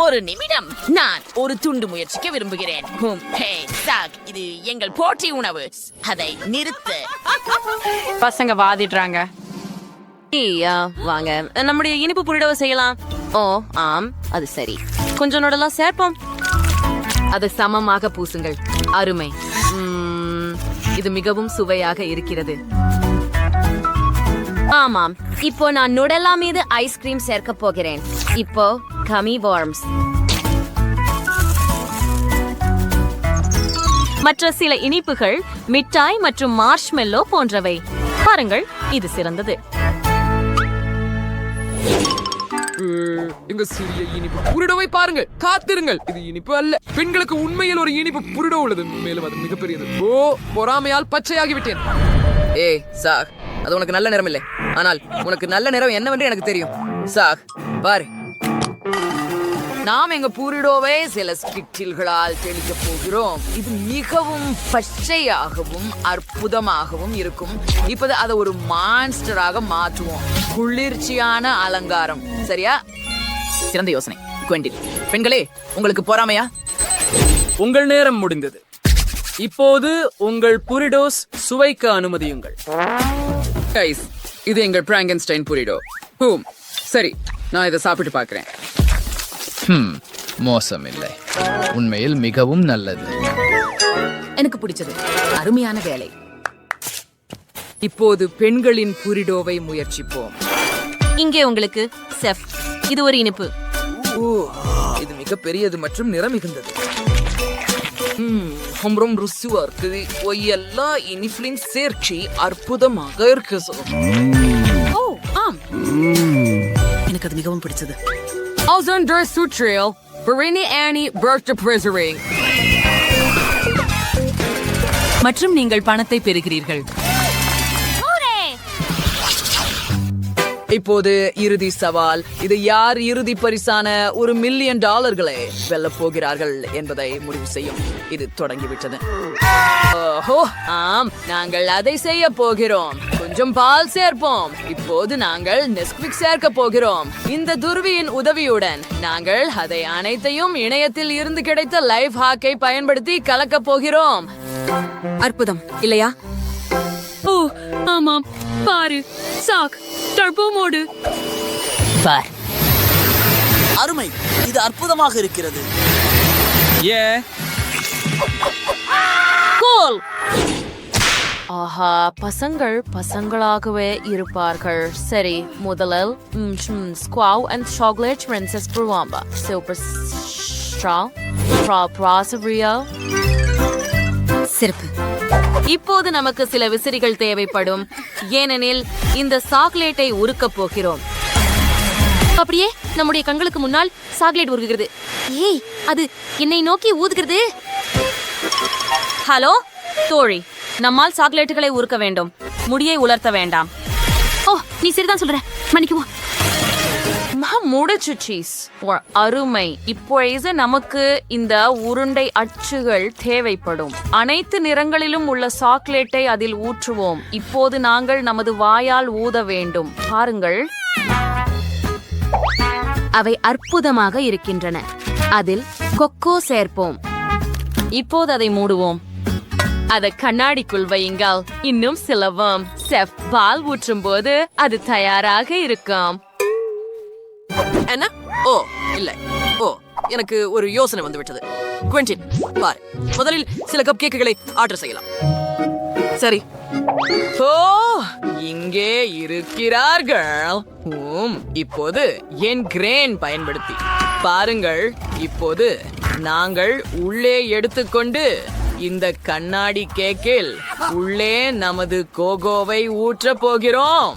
ஒரு நிமிடம், நான் ஒரு துண்டு முயற்சிக்க விரும்புகிறேன். இது எங்கள் போட்டி உணவு. அதை நிறுத்து. பசங்க வாதிடுறாங்க. வாங்க, நம்முடைய இனிப்பு புரிடவை செய்யலாம். ஓ ஆம், அது சரி. கொஞ்சம் நொடலாம் சேர்ப்போம். அதை சமமாக பூசுங்கள். அருமை. இது மிகவும் சுவையாக இருக்கிறது. ஆமாம், இப்போ நான் நுடலா மீது ஐஸ்கிரீம் சேர்க்க போகிறேன். இப்போ கமி வார்ம்ஸ். மற்ற சில இனிப்புகள் மிட்டாய் மற்றும் மார்ஷ்மெல்லோ போன்றவை. பாருங்கள், இது சிறந்தது. எங்க சிறிய இனிப்பு புரிடவை பாருங்கள். காத்திருங்கள், இது இனிப்பு அல்ல. பெண்களுக்கு உண்மையில் ஒரு இனிப்பு புரிட உள்ளது. மேலும் அது மிகப்பெரியது. ஓ, பொறாமையால் பச்சையாகிவிட்டேன். ஏய் சாக், அது உனக்கு நல்ல நிறம் இல்லை. ஆனால் உனக்கு நல்ல நிறம் என்னவென்று எனக்கு தெரியும். சாக், பாரு, நாம் எங்க பூரிடோவை சில ஸ்கிட்டில்களால் தெளிக்க போகிறோம். இது மிகவும் பச்சையாகவும் அற்புதமாகவும் இருக்கும். இப்போது அதை ஒரு மான்ஸ்டராக மாற்றுவோம். குளிர்ச்சியான அலங்காரம். சரியா? சிறந்த யோசனை குவெண்டின். பெண்களே, உங்களுக்கு பொறாமையா? உங்கள் நேரம் முடிந்தது. இப்போது உங்கள் புரிடோஸ் சுவைக்க அனுமதியுங்கள். கைஸ், இது எங்கள் பிராங்கன்ஸ்டைன் புரிடோ. சரி, நான் இதை சாப்பிட்டு பார்க்கிறேன். மோசம் இல்லை. உண்மையில் மிகவும் நல்லது. எனக்கு பிடிச்சது. அருமையான வேலை. இப்போது பெண்களின் புரிடோவை முயற்சிப்போம். இங்கே உங்களுக்கு செஃப். இது ஒரு இனிப்பு. ஓ, இது மிக பெரியது மற்றும் நிறம் மிகுந்தது. ரொம்ப ருசியா இருக்குது. எல்லா இனிப்புகளின் சேர்ச்சி அற்புதமாக இருக்கு. ஓ ஆம், எனக்கு அது மிகவும் பிடிச்சது. மற்றும் நீங்கள் பணத்தை பெறுகிறீர்கள். இப்போது இறுதி சவால். இது யார் இறுதி பரிசான $1 மில்லியன் வெல்லப் போகிறார்கள் என்பதை முடிவு செய்யும். இது தொடங்கிவிட்டது. ஓஹோ, ஆம், நாங்கள் அதை செய்ய போகிறோம். கொஞ்சம் பால் சேர்ப்போம். இப்போது நாங்கள் நெஸ்குவிக் சேர்க்க போகிறோம். இந்த துருவியின் உதவியுடன் நாங்கள் அதை அனைத்தையும் இணையத்தில் இருந்து கிடைத்த லைஃப் ஹாக்கை பயன்படுத்தி கலக்க போகிறோம். அற்புதம் இல்லையா? ஓ ஆமாம், பாரு சாக், டர்போ மோடு. பார், அருமை. இது அற்புதமாக இருக்கிறது. கூல். ஆஹா, பசங்கள் பசங்களாகவே இருப்பார்கள். சரி, முதலில் ஸ்குவாவ் அண்ட் சாக்லேட் பிரின்சஸ் புருவாம்பா சூப்பர் ஸ்ட்ரா ப்ராசரியா சிறப்பு. இப்போது நமக்கு சில விசிறிகள் தேவைப்படும். ஏனெனில் இந்த சாக்லேட்டை உருக்கப் போகிறோம். அப்படியே நம்முடைய கண்களுக்கு முன்னால் சாக்லேட் உருகுகிறது. ஏய், அது என்னை நோக்கி ஊதுகிறது. ஹலோ தோழி, நம்மால் சாக்லேட்டுகளை உருக்க வேண்டும், முடியை உலர்த்த வேண்டாம். ஓ, நீ சரிதான் சொல்ற, மன்னிக்குவோம். முடிச்சு சீஸ் அருமை. இப்பொழுது நமக்கு இந்த உருண்டை அச்சுகள் தேவைப்படும். அனைத்து நிறங்களிலும் உள்ள சாக்லேட்டை அதில் ஊற்றுவோம். இப்போது நாங்கள் நமது வாயால் ஊத வேண்டும். பாருங்கள், அவை அற்புதமாக இருக்கின்றன. அதில் கொக்கோ சேர்ப்போம். இப்போது அதை மூடுவோம். அதை கண்ணாடிக்குள் வையுங்கள். இன்னும் சுலபம். செஃப் பால் ஊற்றும் போது அது தயாராக இருக்கும். என்ன? ஓ இல்லை. ஓ, எனக்கு ஒரு யோசனை வந்து விட்டது. குவென்டின், பார், முதலில் சில கப் கேக்குகளை ஆர்டர் செய்யலாம். சரி. ஓ, இங்கே இருக்கிறார்கள். இப்போது என் கிரேன் பயன்படுத்தி பாருங்கள். இப்போது நாங்கள் உள்ளே எடுத்துக்கொண்டு இந்த கண்ணாடி கேக்கில் உள்ளே நமது கோகோவை ஊற்றப் போகிறோம்.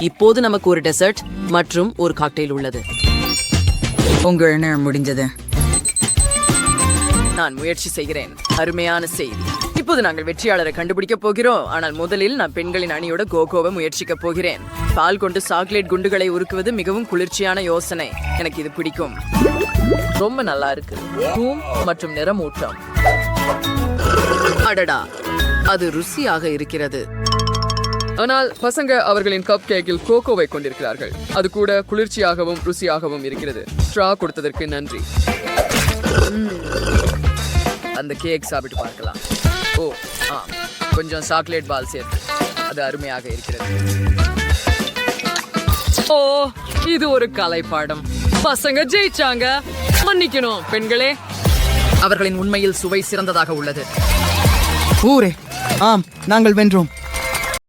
இப்போது நமக்கு ஒரு டெசர்ட் மற்றும் ஒரு காக்டெயில் உள்ளது. உங்கள் நேரம் முடிஞ்சது. நான் முயற்சி செய்கிறேன். அருமையான செய்தி. இப்போது நாங்கள் வெற்றியாளரை கண்டுபிடிக்க போகிறோம். ஆனால் முதலில் நான் பெண்களின் அணியோட கோகோவை முயற்சிக்க போகிறேன். பால் கொண்டு சாக்லேட் குண்டுகளை உருக்குவது மிகவும் குளிர்ச்சியான யோசனை. எனக்கு இது பிடிக்கும். ரொம்ப நல்லா இருக்கு. தூம் மற்றும் நிறமூட்டம். அடடா, அது ருசியாக இருக்கிறது. ஆனால் பசங்க அவர்களின் கப் கேக்கில் கோகோவை கொண்டிருக்கிறார்கள். அது கூட குளிர்ச்சியாகவும் ருசியாகவும் இருக்கிறது. ஸ்ட்ரா கொடுத்ததற்கு நன்றி. அந்த கேக் சாப்பிட்டு பார்க்கலாம். ஓ கொஞ்சம் சாக்லேட் பால் சேர்த்து. அது அருமையாக இருக்கிறது. ஓ, இது ஒரு கலைப்பாடம். பசங்க ஜெயிச்சாங்க. மன்னிக்கணும் பெண்களே. அவர்களின் உண்மையில் சுவை சிறந்ததாக உள்ளது. ஊரே, ஆம், நாங்கள் வென்றோம்.